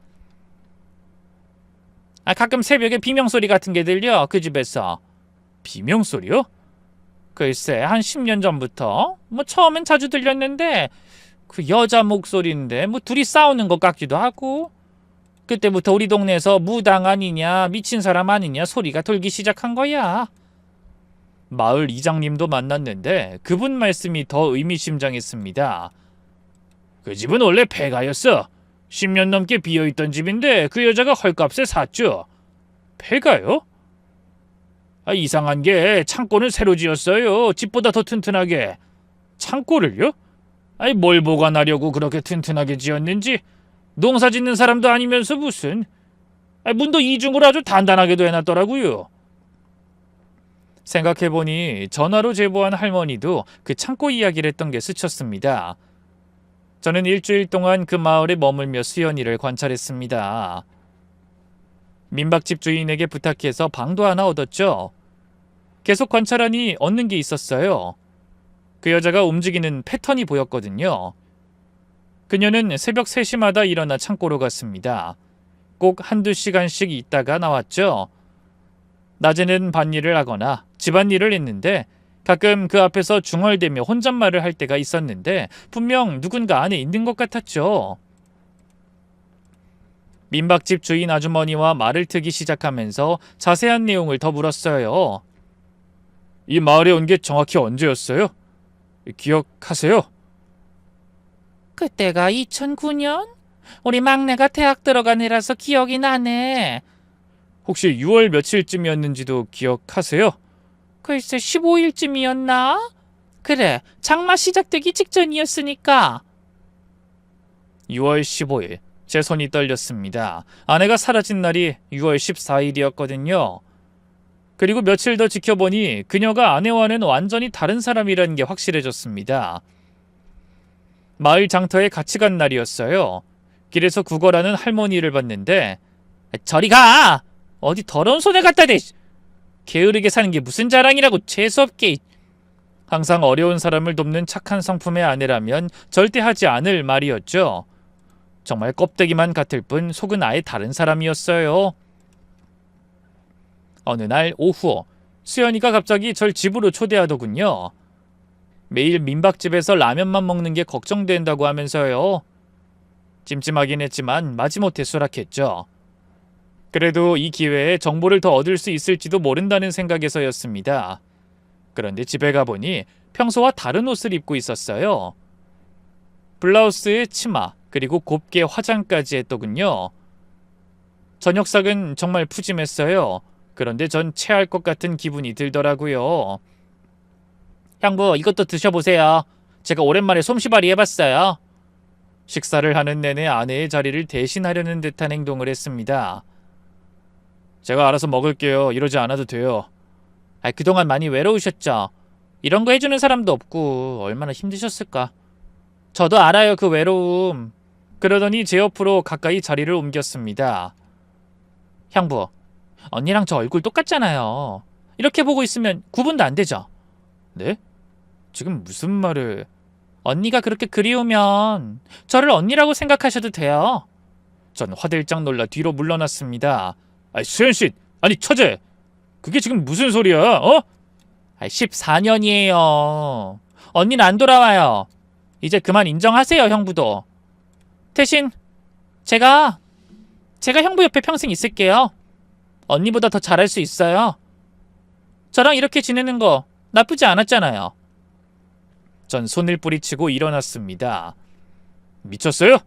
가끔 새벽에 비명소리 같은 게 들려, 그 집에서. 비명소리요? 글쎄, 한 10년 전부터 처음엔 자주 들렸는데 그 여자 목소리인데 둘이 싸우는 것 같기도 하고. 그때부터 우리 동네에서 무당 아니냐, 미친 사람 아니냐 소리가 돌기 시작한 거야. 마을 이장님도 만났는데 그분 말씀이 더 의미심장했습니다. 그 집은 원래 폐가였어. 10년 넘게 비어있던 집인데 그 여자가 헐값에 샀죠. 폐가요? 이상한 게 창고는 새로 지었어요. 집보다 더 튼튼하게. 창고를요? 뭘 보관하려고 그렇게 튼튼하게 지었는지. 농사 짓는 사람도 아니면서 무슨. 문도 이중으로 아주 단단하게도 해놨더라고요. 생각해보니 전화로 제보한 할머니도 그 창고 이야기를 했던 게 스쳤습니다. 저는 일주일 동안 그 마을에 머물며 수연이를 관찰했습니다. 민박집 주인에게 부탁해서 방도 하나 얻었죠. 계속 관찰하니 얻는 게 있었어요. 그 여자가 움직이는 패턴이 보였거든요. 그녀는 새벽 3시마다 일어나 창고로 갔습니다. 꼭 한두 시간씩 있다가 나왔죠. 낮에는 밭일을 하거나 집안일을 했는데 가끔 그 앞에서 중얼대며 혼잣말을 할 때가 있었는데 분명 누군가 안에 있는 것 같았죠. 민박집 주인 아주머니와 말을 트기 시작하면서 자세한 내용을 더 물었어요. 이 마을에 온 게 정확히 언제였어요? 기억하세요? 그때가 2009년? 우리 막내가 대학 들어간 해라서 기억이 나네. 혹시 6월 며칠쯤이었는지도 기억하세요? 글쎄 15일쯤이었나? 그래, 장마 시작되기 직전이었으니까. 6월 15일. 제 손이 떨렸습니다. 아내가 사라진 날이 6월 14일이었거든요. 그리고 며칠 더 지켜보니 그녀가 아내와는 완전히 다른 사람이라는 게 확실해졌습니다. 마을 장터에 같이 간 날이었어요. 길에서 구걸하는 할머니를 봤는데 저리 가! 어디 더러운 손에 갖다 대! 게으르게 사는 게 무슨 자랑이라고 재수없게. 항상 어려운 사람을 돕는 착한 성품의 아내라면 절대 하지 않을 말이었죠. 정말 껍데기만 같을 뿐 속은 아예 다른 사람이었어요. 어느 날 오후 수연이가 갑자기 절 집으로 초대하더군요. 매일 민박집에서 라면만 먹는 게 걱정된다고 하면서요. 찜찜하긴 했지만 마지못해 수락했죠. 그래도 이 기회에 정보를 더 얻을 수 있을지도 모른다는 생각에서였습니다. 그런데 집에 가보니 평소와 다른 옷을 입고 있었어요. 블라우스에 치마, 그리고 곱게 화장까지 했더군요. 저녁상은 정말 푸짐했어요. 그런데 전 체할 것 같은 기분이 들더라고요. 형부, 이것도 드셔보세요. 제가 오랜만에 솜씨발이 해봤어요. 식사를 하는 내내 아내의 자리를 대신하려는 듯한 행동을 했습니다. 제가 알아서 먹을게요. 이러지 않아도 돼요. 그동안 많이 외로우셨죠? 이런 거 해주는 사람도 없고 얼마나 힘드셨을까. 저도 알아요, 그 외로움. 그러더니 제 옆으로 가까이 자리를 옮겼습니다. 형부, 언니랑 저 얼굴 똑같잖아요. 이렇게 보고 있으면 구분도 안 되죠? 네? 지금 무슨 말을... 언니가 그렇게 그리우면 저를 언니라고 생각하셔도 돼요. 전 화들짝 놀라 뒤로 물러났습니다. 수연씨! 아니 처제! 그게 지금 무슨 소리야? 어? 14년이에요. 언니는 안 돌아와요. 이제 그만 인정하세요, 형부도. 대신 제가 형부 옆에 평생 있을게요. 언니보다 더 잘할 수 있어요. 저랑 이렇게 지내는 거 나쁘지 않았잖아요. 전 손을 뿌리치고 일어났습니다. 미쳤어요?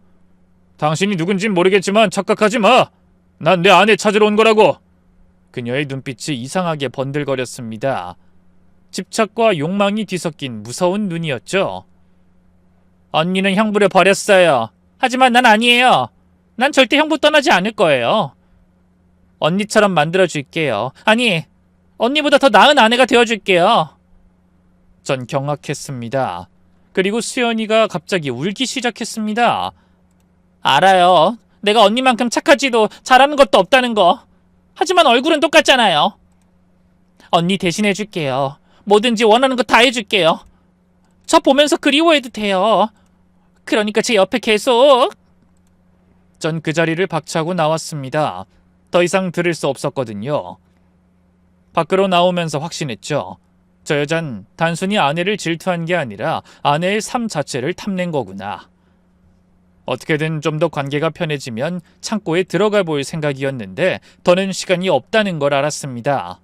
당신이 누군진 모르겠지만 착각하지 마. 난 내 아내 찾으러 온 거라고. 그녀의 눈빛이 이상하게 번들거렸습니다. 집착과 욕망이 뒤섞인 무서운 눈이었죠. 언니는 형부를 버렸어요. 하지만 난 아니에요. 난 절대 형부 떠나지 않을 거예요. 언니처럼 만들어줄게요. 아니, 언니보다 더 나은 아내가 되어줄게요. 전 경악했습니다. 그리고 수연이가 갑자기 울기 시작했습니다. 알아요. 내가 언니만큼 착하지도 잘하는 것도 없다는 거. 하지만 얼굴은 똑같잖아요. 언니 대신해줄게요. 뭐든지 원하는 거 다 해줄게요. 저 보면서 그리워해도 돼요. 그러니까 제 옆에 계속. 전 그 자리를 박차고 나왔습니다. 더 이상 들을 수 없었거든요. 밖으로 나오면서 확신했죠. 저 여잔 단순히 아내를 질투한 게 아니라 아내의 삶 자체를 탐낸 거구나. 어떻게든 좀 더 관계가 편해지면 창고에 들어가 볼 생각이었는데 더는 시간이 없다는 걸 알았습니다.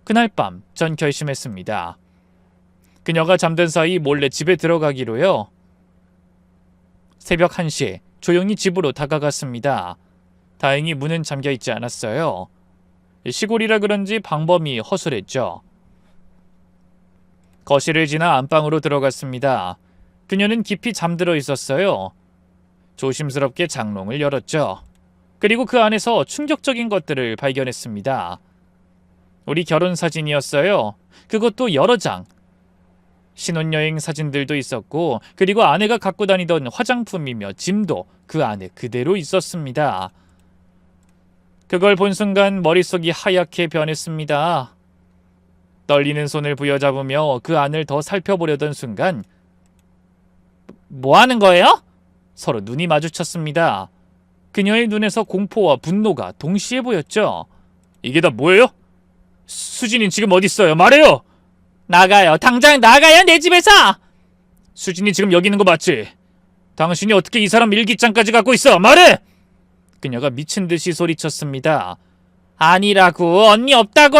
그날 밤 전 결심했습니다. 그녀가 잠든 사이 몰래 집에 들어가기로요. 새벽 1시에 조용히 집으로 다가갔습니다. 다행히 문은 잠겨 있지 않았어요. 시골이라 그런지 방범이 허술했죠. 거실을 지나 안방으로 들어갔습니다. 그녀는 깊이 잠들어 있었어요. 조심스럽게 장롱을 열었죠. 그리고 그 안에서 충격적인 것들을 발견했습니다. 우리 결혼 사진이었어요. 그것도 여러 장. 신혼여행 사진들도 있었고, 그리고 아내가 갖고 다니던 화장품이며 짐도 그 안에 그대로 있었습니다. 그걸 본 순간 머릿속이 하얗게 변했습니다. 떨리는 손을 부여잡으며 그 안을 더 살펴보려던 순간 뭐 하는 거예요? 서로 눈이 마주쳤습니다. 그녀의 눈에서 공포와 분노가 동시에 보였죠. 이게 다 뭐예요? 수진이 지금 어디 있어요? 말해요! 나가요. 당장 나가요, 내 집에서! 수진이 지금 여기 있는 거 맞지? 당신이 어떻게 이 사람 일기장까지 갖고 있어? 말해! 그녀가 미친 듯이 소리쳤습니다. 아니라고. 언니 없다고!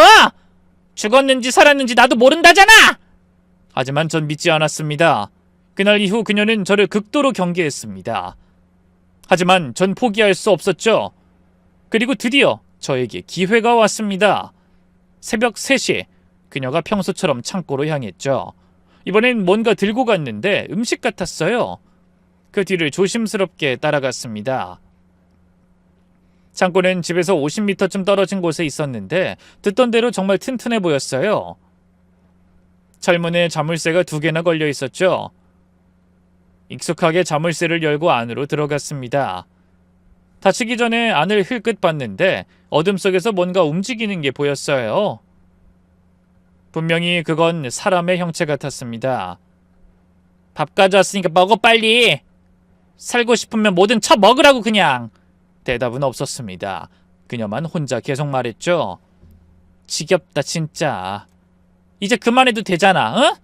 죽었는지 살았는지 나도 모른다잖아! 하지만 전 믿지 않았습니다. 그날 이후 그녀는 저를 극도로 경계했습니다. 하지만 전 포기할 수 없었죠. 그리고 드디어 저에게 기회가 왔습니다. 새벽 3시 그녀가 평소처럼 창고로 향했죠. 이번엔 뭔가 들고 갔는데 음식 같았어요. 그 뒤를 조심스럽게 따라갔습니다. 창고는 집에서 50m쯤 떨어진 곳에 있었는데 듣던 대로 정말 튼튼해 보였어요. 철문에 자물쇠가 2개나 걸려 있었죠. 익숙하게 자물쇠를 열고 안으로 들어갔습니다. 닫히기 전에 안을 힐끗 봤는데 어둠 속에서 뭔가 움직이는 게 보였어요. 분명히 그건 사람의 형체 같았습니다. 밥 가져왔으니까 먹어 빨리. 살고 싶으면 뭐든 쳐 먹으라고 그냥. 대답은 없었습니다. 그녀만 혼자 계속 말했죠. 지겹다 진짜. 이제 그만해도 되잖아. 응?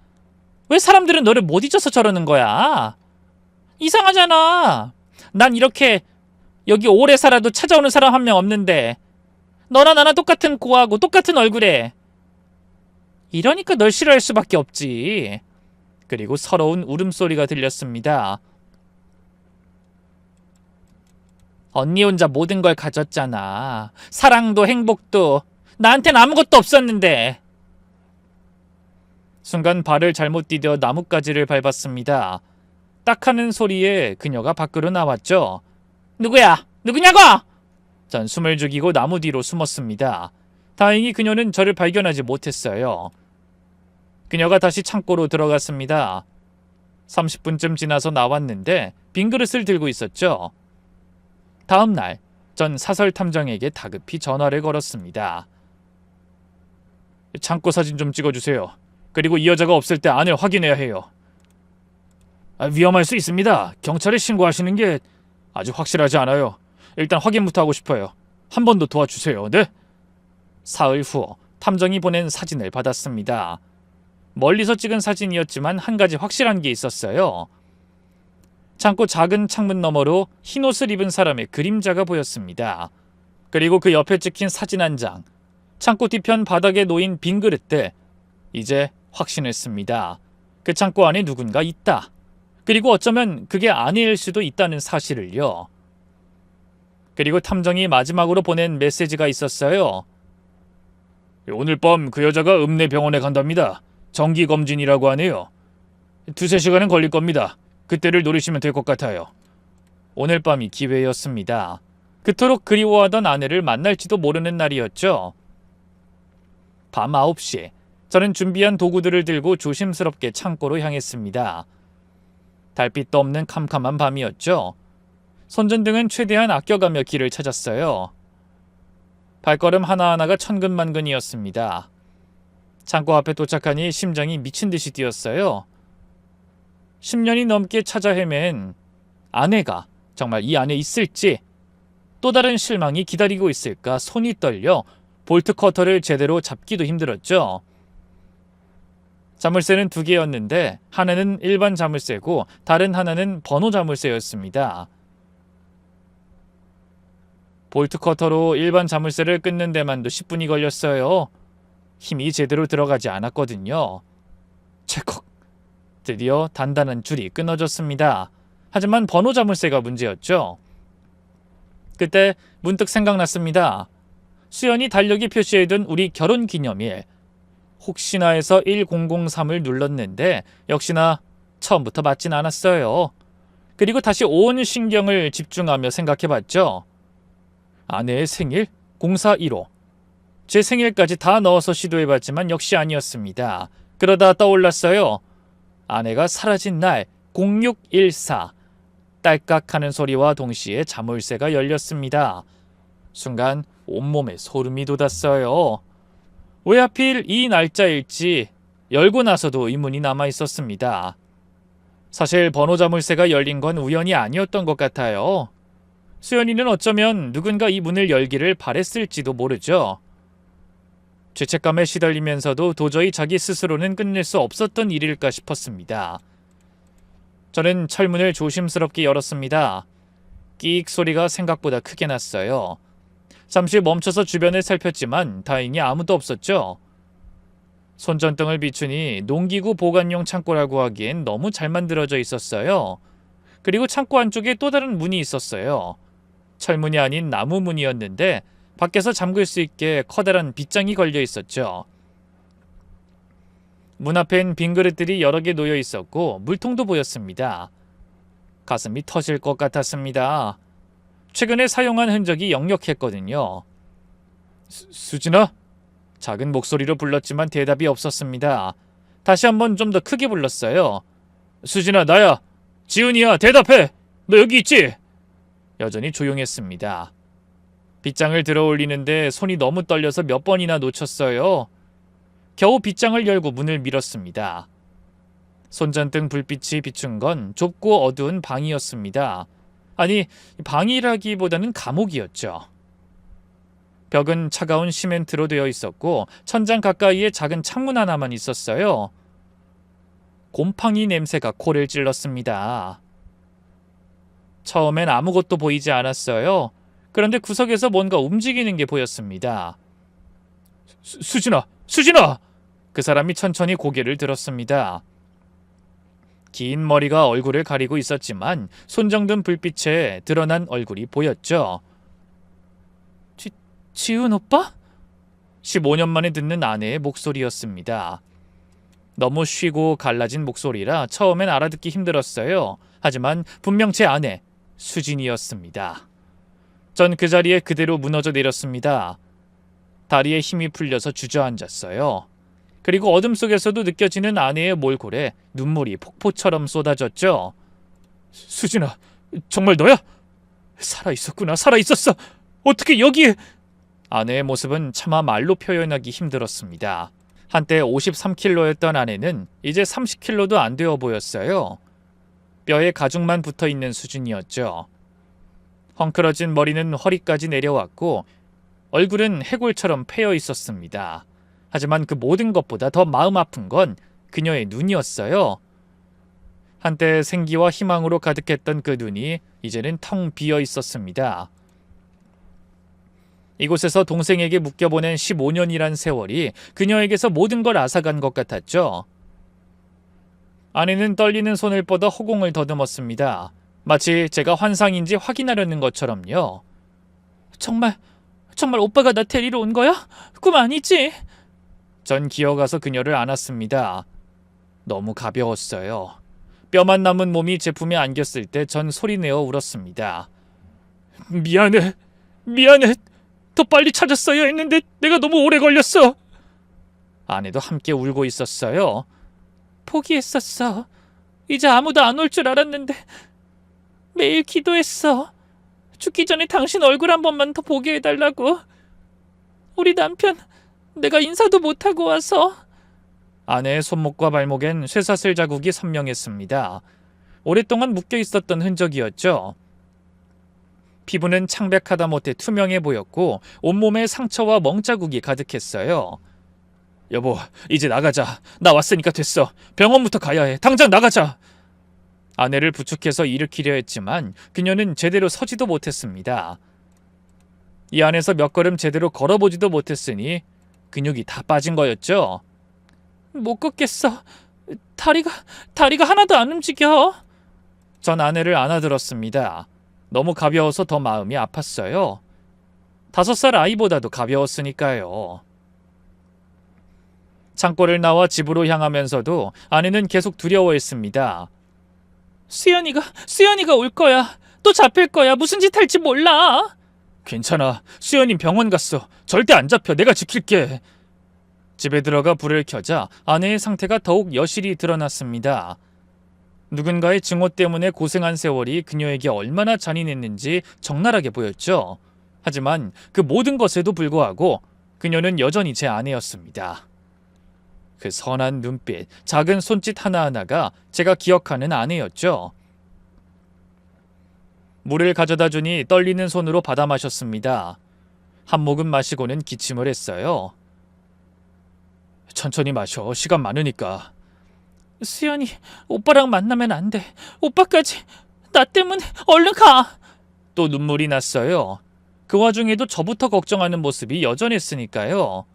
왜 사람들은 너를 못 잊어서 저러는 거야? 이상하잖아. 난 이렇게 여기 오래 살아도 찾아오는 사람 한 명 없는데 너나 나나 똑같은 코하고 똑같은 얼굴에. 이러니까 널 싫어할 수밖에 없지. 그리고 서러운 울음소리가 들렸습니다. 언니 혼자 모든 걸 가졌잖아. 사랑도 행복도. 나한텐 아무것도 없었는데. 순간 발을 잘못 디뎌 나뭇가지를 밟았습니다. 딱 하는 소리에 그녀가 밖으로 나왔죠. 누구야? 누구냐고! 전 숨을 죽이고 나무 뒤로 숨었습니다. 다행히 그녀는 저를 발견하지 못했어요. 그녀가 다시 창고로 들어갔습니다. 30분쯤 지나서 나왔는데 빈 그릇을 들고 있었죠. 다음 날, 전 사설 탐정에게 다급히 전화를 걸었습니다. 창고 사진 좀 찍어주세요. 그리고 이 여자가 없을 때 안을 확인해야 해요. 위험할 수 있습니다. 경찰에 신고하시는 게 아직 확실하지 않아요. 일단 확인부터 하고 싶어요. 한 번 더 도와주세요. 네? 사흘 후 탐정이 보낸 사진을 받았습니다. 멀리서 찍은 사진이었지만 한 가지 확실한 게 있었어요. 창고 작은 창문 너머로 흰옷을 입은 사람의 그림자가 보였습니다. 그리고 그 옆에 찍힌 사진 한 장, 창고 뒤편 바닥에 놓인 빈 그릇들. 이제 확신했습니다. 그 창고 안에 누군가 있다. 그리고 어쩌면 그게 아내일 수도 있다는 사실을요. 그리고 탐정이 마지막으로 보낸 메시지가 있었어요. 오늘 밤 그 여자가 읍내병원에 간답니다. 정기검진이라고 하네요. 2-3시간은 걸릴 겁니다. 그때를 노리시면 될 것 같아요. 오늘 밤이 기회였습니다. 그토록 그리워하던 아내를 만날지도 모르는 날이었죠. 밤 9시, 저는 준비한 도구들을 들고 조심스럽게 창고로 향했습니다. 달빛도 없는 캄캄한 밤이었죠. 손전등은 최대한 아껴가며 길을 찾았어요. 발걸음 하나하나가 천근만근이었습니다. 창고 앞에 도착하니 심장이 미친 듯이 뛰었어요. 10년이 넘게 찾아 헤맨 아내가 정말 이 안에 있을지, 또 다른 실망이 기다리고 있을까 손이 떨려 볼트 커터를 제대로 잡기도 힘들었죠. 자물쇠는 2개였는데 하나는 일반 자물쇠고 다른 하나는 번호 자물쇠였습니다. 볼트 커터로 일반 자물쇠를 끊는 데만도 10분이 걸렸어요. 힘이 제대로 들어가지 않았거든요. 찰컥! 드디어 단단한 줄이 끊어졌습니다. 하지만 번호 자물쇠가 문제였죠. 그때 문득 생각났습니다. 수연이 달력이 표시해둔 우리 결혼 기념일. 혹시나 해서 1003을 눌렀는데 역시나 처음부터 맞진 않았어요. 그리고 다시 온 신경을 집중하며 생각해봤죠. 아내의 생일 0415. 제 생일까지 다 넣어서 시도해봤지만 역시 아니었습니다. 그러다 떠올랐어요. 아내가 사라진 날 0614. 딸깍하는 소리와 동시에 자물쇠가 열렸습니다. 순간 온몸에 소름이 돋았어요. 왜 하필 이 날짜일지 열고 나서도 의문이 남아 있었습니다. 사실 번호 자물쇠가 열린 건 우연이 아니었던 것 같아요. 수연이는 어쩌면 누군가 이 문을 열기를 바랬을지도 모르죠. 죄책감에 시달리면서도 도저히 자기 스스로는 끝낼 수 없었던 일일까 싶었습니다. 저는 철문을 조심스럽게 열었습니다. 끼익 소리가 생각보다 크게 났어요. 잠시 멈춰서 주변을 살폈지만 다행히 아무도 없었죠. 손전등을 비추니 농기구 보관용 창고라고 하기엔 너무 잘 만들어져 있었어요. 그리고 창고 안쪽에 또 다른 문이 있었어요. 철문이 아닌 나무 문이었는데 밖에서 잠글 수 있게 커다란 빗장이 걸려 있었죠. 문 앞엔 빈 그릇들이 여러 개 놓여 있었고 물통도 보였습니다. 가슴이 터질 것 같았습니다. 최근에 사용한 흔적이 역력했거든요. 수진아? 작은 목소리로 불렀지만 대답이 없었습니다. 다시 한번 좀 더 크게 불렀어요. 수진아, 나야. 지훈이야, 대답해. 너 여기 있지? 여전히 조용했습니다. 빗장을 들어 올리는데 손이 너무 떨려서 몇 번이나 놓쳤어요. 겨우 빗장을 열고 문을 밀었습니다. 손전등 불빛이 비춘 건 좁고 어두운 방이었습니다. 아니, 방이라기보다는 감옥이었죠. 벽은 차가운 시멘트로 되어 있었고 천장 가까이에 작은 창문 하나만 있었어요. 곰팡이 냄새가 코를 찔렀습니다. 처음엔 아무것도 보이지 않았어요. 그런데 구석에서 뭔가 움직이는 게 보였습니다. 수진아! 수진아! 그 사람이 천천히 고개를 들었습니다. 긴 머리가 얼굴을 가리고 있었지만 손정든 불빛에 드러난 얼굴이 보였죠. 지훈 오빠? 15년 만에 듣는 아내의 목소리였습니다. 너무 쉬고 갈라진 목소리라 처음엔 알아듣기 힘들었어요. 하지만 분명 제 아내 수진이었습니다. 전 그 자리에 그대로 무너져 내렸습니다. 다리에 힘이 풀려서 주저앉았어요. 그리고 어둠 속에서도 느껴지는 아내의 몰골에 눈물이 폭포처럼 쏟아졌죠. 수진아, 정말 너야? 살아있었구나, 살아있었어. 어떻게 여기에... 아내의 모습은 차마 말로 표현하기 힘들었습니다. 한때 53kg였던 아내는 이제 30kg도 안 되어 보였어요. 뼈에 가죽만 붙어있는 수준이었죠. 헝클어진 머리는 허리까지 내려왔고 얼굴은 해골처럼 패여 있었습니다. 하지만 그 모든 것보다 더 마음 아픈 건 그녀의 눈이었어요. 한때 생기와 희망으로 가득했던 그 눈이 이제는 텅 비어 있었습니다. 이곳에서 동생에게 묶여보낸 15년이란 세월이 그녀에게서 모든 걸 앗아간 것 같았죠. 아내는 떨리는 손을 뻗어 허공을 더듬었습니다. 마치 제가 환상인지 확인하려는 것처럼요. 정말 오빠가 나 데리러 온 거야? 꿈 아니지? 전 기어가서 그녀를 안았습니다. 너무 가벼웠어요. 뼈만 남은 몸이 제 품에 안겼을 때 전 소리내어 울었습니다. 미안해. 더 빨리 찾았어야 했는데 내가 너무 오래 걸렸어. 아내도 함께 울고 있었어요. 포기했었어. 이제 아무도 안 올 줄 알았는데 매일 기도했어. 죽기 전에 당신 얼굴 한 번만 더 보게 해달라고. 우리 남편 내가 인사도 못하고 와서. 아내의 손목과 발목엔 쇠사슬 자국이 선명했습니다. 오랫동안 묶여 있었던 흔적이었죠. 피부는 창백하다 못해 투명해 보였고 온몸에 상처와 멍자국이 가득했어요. 여보, 이제 나가자. 나 왔으니까 됐어. 병원부터 가야 해. 당장 나가자. 아내를 부축해서 일으키려 했지만 그녀는 제대로 서지도 못했습니다. 이 안에서 몇 걸음 제대로 걸어보지도 못했으니 근육이 다 빠진 거였죠. 못 걷겠어. 다리가 하나도 안 움직여. 전 아내를 안아들었습니다. 너무 가벼워서 더 마음이 아팠어요. 5살 아이보다도 가벼웠으니까요. 창고를 나와 집으로 향하면서도 아내는 계속 두려워했습니다. 수연이가 올 거야. 또 잡힐 거야. 무슨 짓 할지 몰라. 괜찮아. 수연이 병원 갔어. 절대 안 잡혀. 내가 지킬게. 집에 들어가 불을 켜자 아내의 상태가 더욱 여실히 드러났습니다. 누군가의 증오 때문에 고생한 세월이 그녀에게 얼마나 잔인했는지 적나라하게 보였죠. 하지만 그 모든 것에도 불구하고 그녀는 여전히 제 아내였습니다. 그 선한 눈빛, 작은 손짓 하나하나가 제가 기억하는 아내였죠. 물을 가져다 주니 떨리는 손으로 받아 마셨습니다. 한 모금 마시고는 기침을 했어요. 천천히 마셔. 시간 많으니까. 수연이 오빠랑 만나면 안 돼. 오빠까지 나 때문에 얼른 가. 또 눈물이 났어요. 그 와중에도 저부터 걱정하는 모습이 여전했으니까요.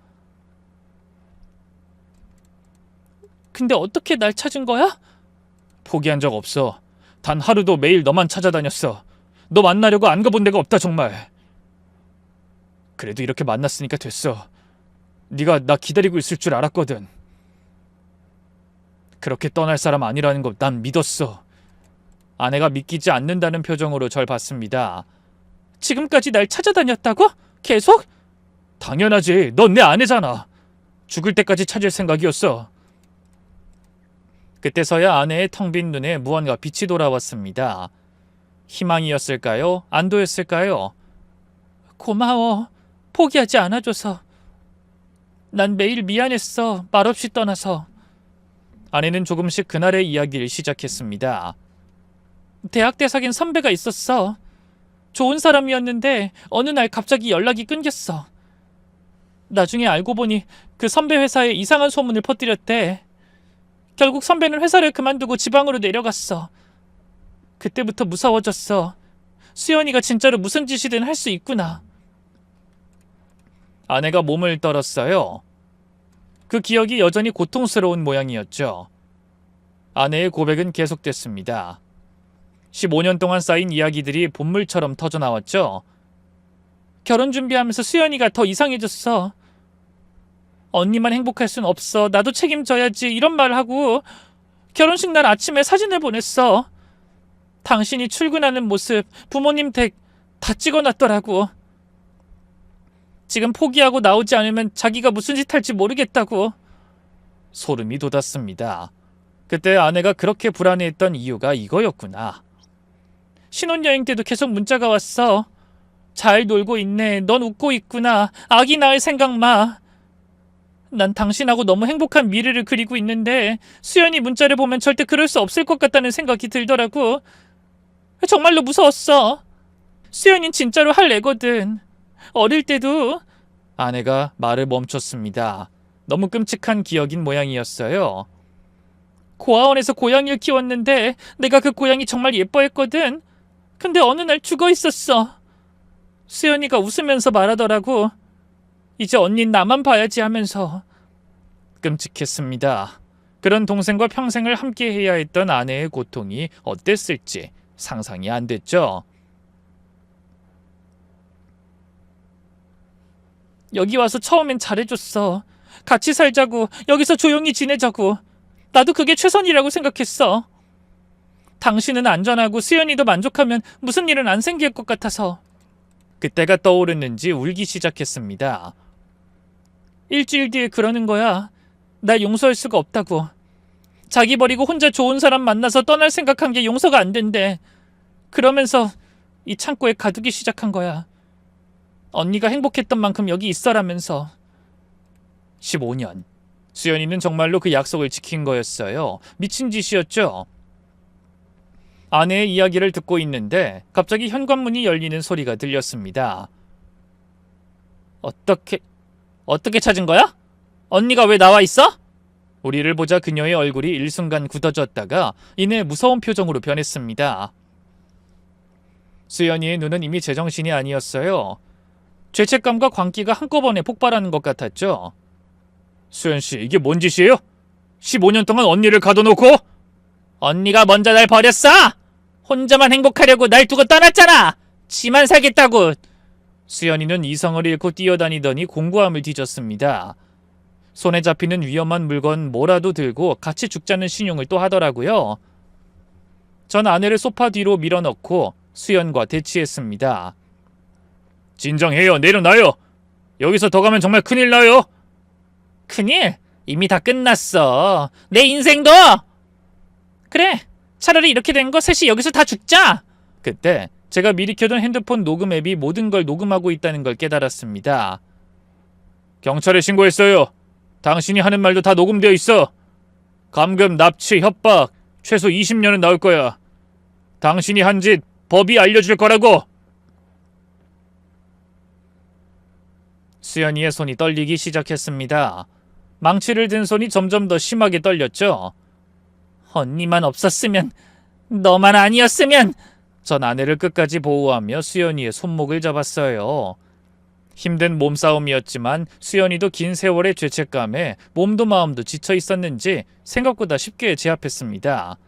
근데 어떻게 날 찾은 거야? 포기한 적 없어. 단 하루도 매일 너만 찾아다녔어. 너 만나려고 안 가본 데가 없다 정말. 그래도 이렇게 만났으니까 됐어. 네가 나 기다리고 있을 줄 알았거든. 그렇게 떠날 사람 아니라는 거 난 믿었어. 아내가 믿기지 않는다는 표정으로 절 봤습니다. 지금까지 날 찾아다녔다고? 계속? 당연하지. 넌 내 아내잖아. 죽을 때까지 찾을 생각이었어. 그때서야 아내의 텅 빈 눈에 무언가 빛이 돌아왔습니다. 희망이었을까요? 안도였을까요? 고마워. 포기하지 않아줘서. 난 매일 미안했어. 말없이 떠나서. 아내는 조금씩 그날의 이야기를 시작했습니다. 대학 때 사귄 선배가 있었어. 좋은 사람이었는데 어느 날 갑자기 연락이 끊겼어. 나중에 알고 보니 그 선배 회사에 이상한 소문을 퍼뜨렸대. 결국 선배는 회사를 그만두고 지방으로 내려갔어. 그때부터 무서워졌어. 수연이가 진짜로 무슨 짓이든 할 수 있구나. 아내가 몸을 떨었어요. 그 기억이 여전히 고통스러운 모양이었죠. 아내의 고백은 계속됐습니다. 15년 동안 쌓인 이야기들이 본물처럼 터져나왔죠. 결혼 준비하면서 수연이가 더 이상해졌어. 언니만 행복할 순 없어. 나도 책임져야지. 이런 말을 하고 결혼식 날 아침에 사진을 보냈어. 당신이 출근하는 모습, 부모님 댁 다 찍어놨더라고. 지금 포기하고 나오지 않으면 자기가 무슨 짓 할지 모르겠다고. 소름이 돋았습니다. 그때 아내가 그렇게 불안해했던 이유가 이거였구나. 신혼여행 때도 계속 문자가 왔어. 잘 놀고 있네. 넌 웃고 있구나. 아기 낳을 생각 마. 난 당신하고 너무 행복한 미래를 그리고 있는데 수연이 문자를 보면 절대 그럴 수 없을 것 같다는 생각이 들더라고. 정말로 무서웠어. 수연이는 진짜로 할 애거든. 어릴 때도. 아내가 말을 멈췄습니다. 너무 끔찍한 기억인 모양이었어요. 고아원에서 고양이를 키웠는데 내가 그 고양이 정말 예뻐했거든. 근데 어느 날 죽어 있었어. 수연이가 웃으면서 말하더라고. 이제 언닌 나만 봐야지 하면서. 끔찍했습니다. 그런 동생과 평생을 함께 해야 했던 아내의 고통이 어땠을지 상상이 안 됐죠. 여기 와서 처음엔 잘해줬어. 같이 살자고, 여기서 조용히 지내자고. 나도 그게 최선이라고 생각했어. 당신은 안전하고 수연이도 만족하면 무슨 일은 안 생길 것 같아서. 그때가 떠오르는지 울기 시작했습니다. 일주일 뒤에 그러는 거야. 날 용서할 수가 없다고. 자기 버리고 혼자 좋은 사람 만나서 떠날 생각한 게 용서가 안 된대. 그러면서 이 창고에 가두기 시작한 거야. 언니가 행복했던 만큼 여기 있어라면서. 15년. 수연이는 정말로 그 약속을 지킨 거였어요. 미친 짓이었죠. 아내의 이야기를 듣고 있는데 갑자기 현관문이 열리는 소리가 들렸습니다. 어떻게 찾은 거야? 언니가 왜 나와 있어? 우리를 보자 그녀의 얼굴이 일순간 굳어졌다가 이내 무서운 표정으로 변했습니다. 수연이의 눈은 이미 제정신이 아니었어요. 죄책감과 광기가 한꺼번에 폭발하는 것 같았죠. 수연씨, 이게 뭔 짓이에요? 15년 동안 언니를 가둬놓고? 언니가 먼저 날 버렸어! 혼자만 행복하려고 날 두고 떠났잖아! 지만 살겠다고! 수연이는 이성을 잃고 뛰어다니더니 공구함을 뒤졌습니다. 손에 잡히는 위험한 물건 뭐라도 들고 같이 죽자는 신용을 또 하더라고요. 전 아내를 소파 뒤로 밀어넣고 수연과 대치했습니다. 진정해요. 내려놔요. 여기서 더 가면 정말 큰일 나요. 큰일? 이미 다 끝났어. 내 인생도! 그래, 차라리 이렇게 된 거 셋이 여기서 다 죽자! 그때 제가 미리 켜둔 핸드폰 녹음 앱이 모든 걸 녹음하고 있다는 걸 깨달았습니다. 경찰에 신고했어요. 당신이 하는 말도 다 녹음되어 있어. 감금, 납치, 협박, 최소 20년은 나올 거야. 당신이 한 짓 법이 알려줄 거라고. 수연이의 손이 떨리기 시작했습니다. 망치를 든 손이 점점 더 심하게 떨렸죠. 언니만 없었으면, 너만 아니었으면. 전 아내를 끝까지 보호하며 수연이의 손목을 잡았어요. 힘든 몸싸움이었지만 수연이도 긴 세월의 죄책감에 몸도 마음도 지쳐 있었는지 생각보다 쉽게 제압했습니다.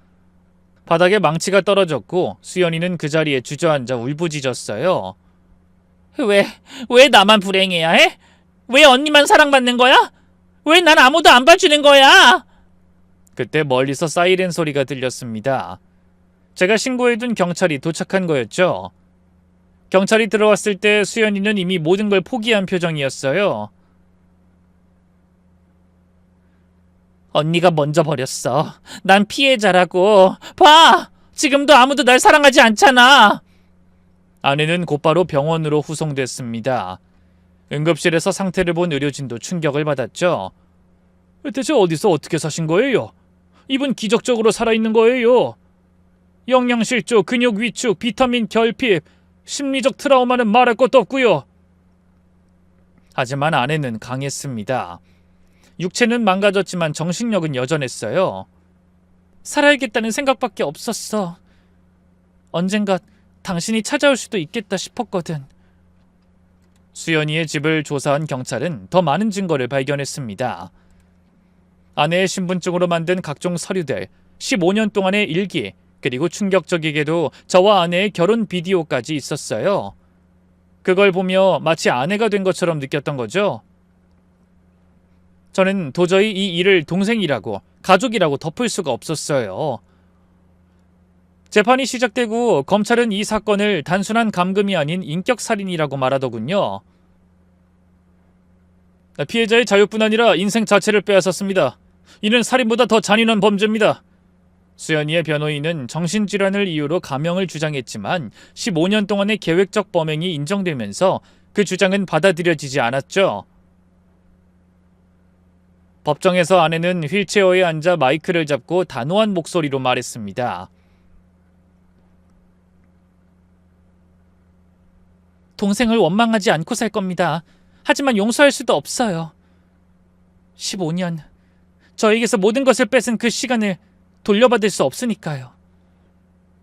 바닥에 망치가 떨어졌고 수연이는 그 자리에 주저앉아 울부짖었어요. 왜 나만 불행해야 해? 왜 언니만 사랑받는 거야? 왜 난 아무도 안 봐주는 거야? 그때 멀리서 사이렌 소리가 들렸습니다. 제가 신고해둔 경찰이 도착한 거였죠. 경찰이 들어왔을 때 수연이는 이미 모든 걸 포기한 표정이었어요. 언니가 먼저 버렸어. 난 피해자라고. 봐! 지금도 아무도 날 사랑하지 않잖아. 아내는 곧바로 병원으로 후송됐습니다. 응급실에서 상태를 본 의료진도 충격을 받았죠. 대체 어디서 어떻게 사신 거예요? 이분 기적적으로 살아있는 거예요. 영양실조, 근육 위축, 비타민 결핍, 심리적 트라우마는 말할 것도 없고요. 하지만 아내는 강했습니다. 육체는 망가졌지만 정신력은 여전했어요. 살아야겠다는 생각밖에 없었어. 언젠가 당신이 찾아올 수도 있겠다 싶었거든. 수연이의 집을 조사한 경찰은 더 많은 증거를 발견했습니다. 아내의 신분증으로 만든 각종 서류들, 15년 동안의 일기, 그리고 충격적이게도 저와 아내의 결혼 비디오까지 있었어요. 그걸 보며 마치 아내가 된 것처럼 느꼈던 거죠. 저는 도저히 이 일을 동생이라고, 가족이라고 덮을 수가 없었어요. 재판이 시작되고 검찰은 이 사건을 단순한 감금이 아닌 인격살인이라고 말하더군요. 피해자의 자유뿐 아니라 인생 자체를 빼앗았습니다. 이는 살인보다 더 잔인한 범죄입니다. 수연이의 변호인은 정신질환을 이유로 감형을 주장했지만 15년 동안의 계획적 범행이 인정되면서 그 주장은 받아들여지지 않았죠. 법정에서 아내는 휠체어에 앉아 마이크를 잡고 단호한 목소리로 말했습니다. 동생을 원망하지 않고 살 겁니다. 하지만 용서할 수도 없어요. 15년. 저에게서 모든 것을 뺏은 그 시간을 돌려받을 수 없으니까요.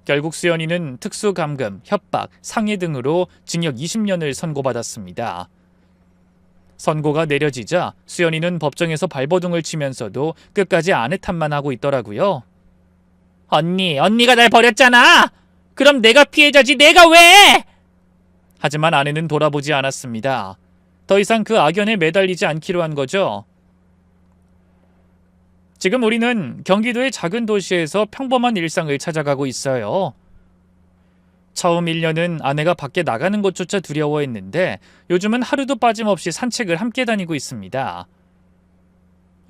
결국 수연이는 특수감금, 협박, 상해 등으로 징역 20년을 선고받았습니다. 선고가 내려지자 수연이는 법정에서 발버둥을 치면서도 끝까지 아내 탓만 하고 있더라고요. 언니가 날 버렸잖아! 그럼 내가 피해자지, 내가 왜! 하지만 아내는 돌아보지 않았습니다. 더 이상 그 악연에 매달리지 않기로 한 거죠. 지금 우리는 경기도의 작은 도시에서 평범한 일상을 찾아가고 있어요. 처음 1년은 아내가 밖에 나가는 것조차 두려워했는데 요즘은 하루도 빠짐없이 산책을 함께 다니고 있습니다.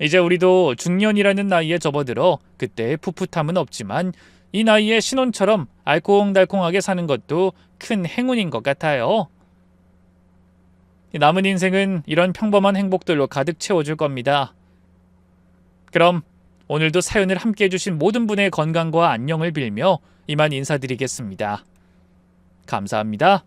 이제 우리도 중년이라는 나이에 접어들어 그때의 풋풋함은 없지만 이 나이에 신혼처럼 알콩달콩하게 사는 것도 큰 행운인 것 같아요. 남은 인생은 이런 평범한 행복들로 가득 채워줄 겁니다. 그럼 오늘도 사연을 함께 해주신 모든 분의 건강과 안녕을 빌며 이만 인사드리겠습니다. 감사합니다.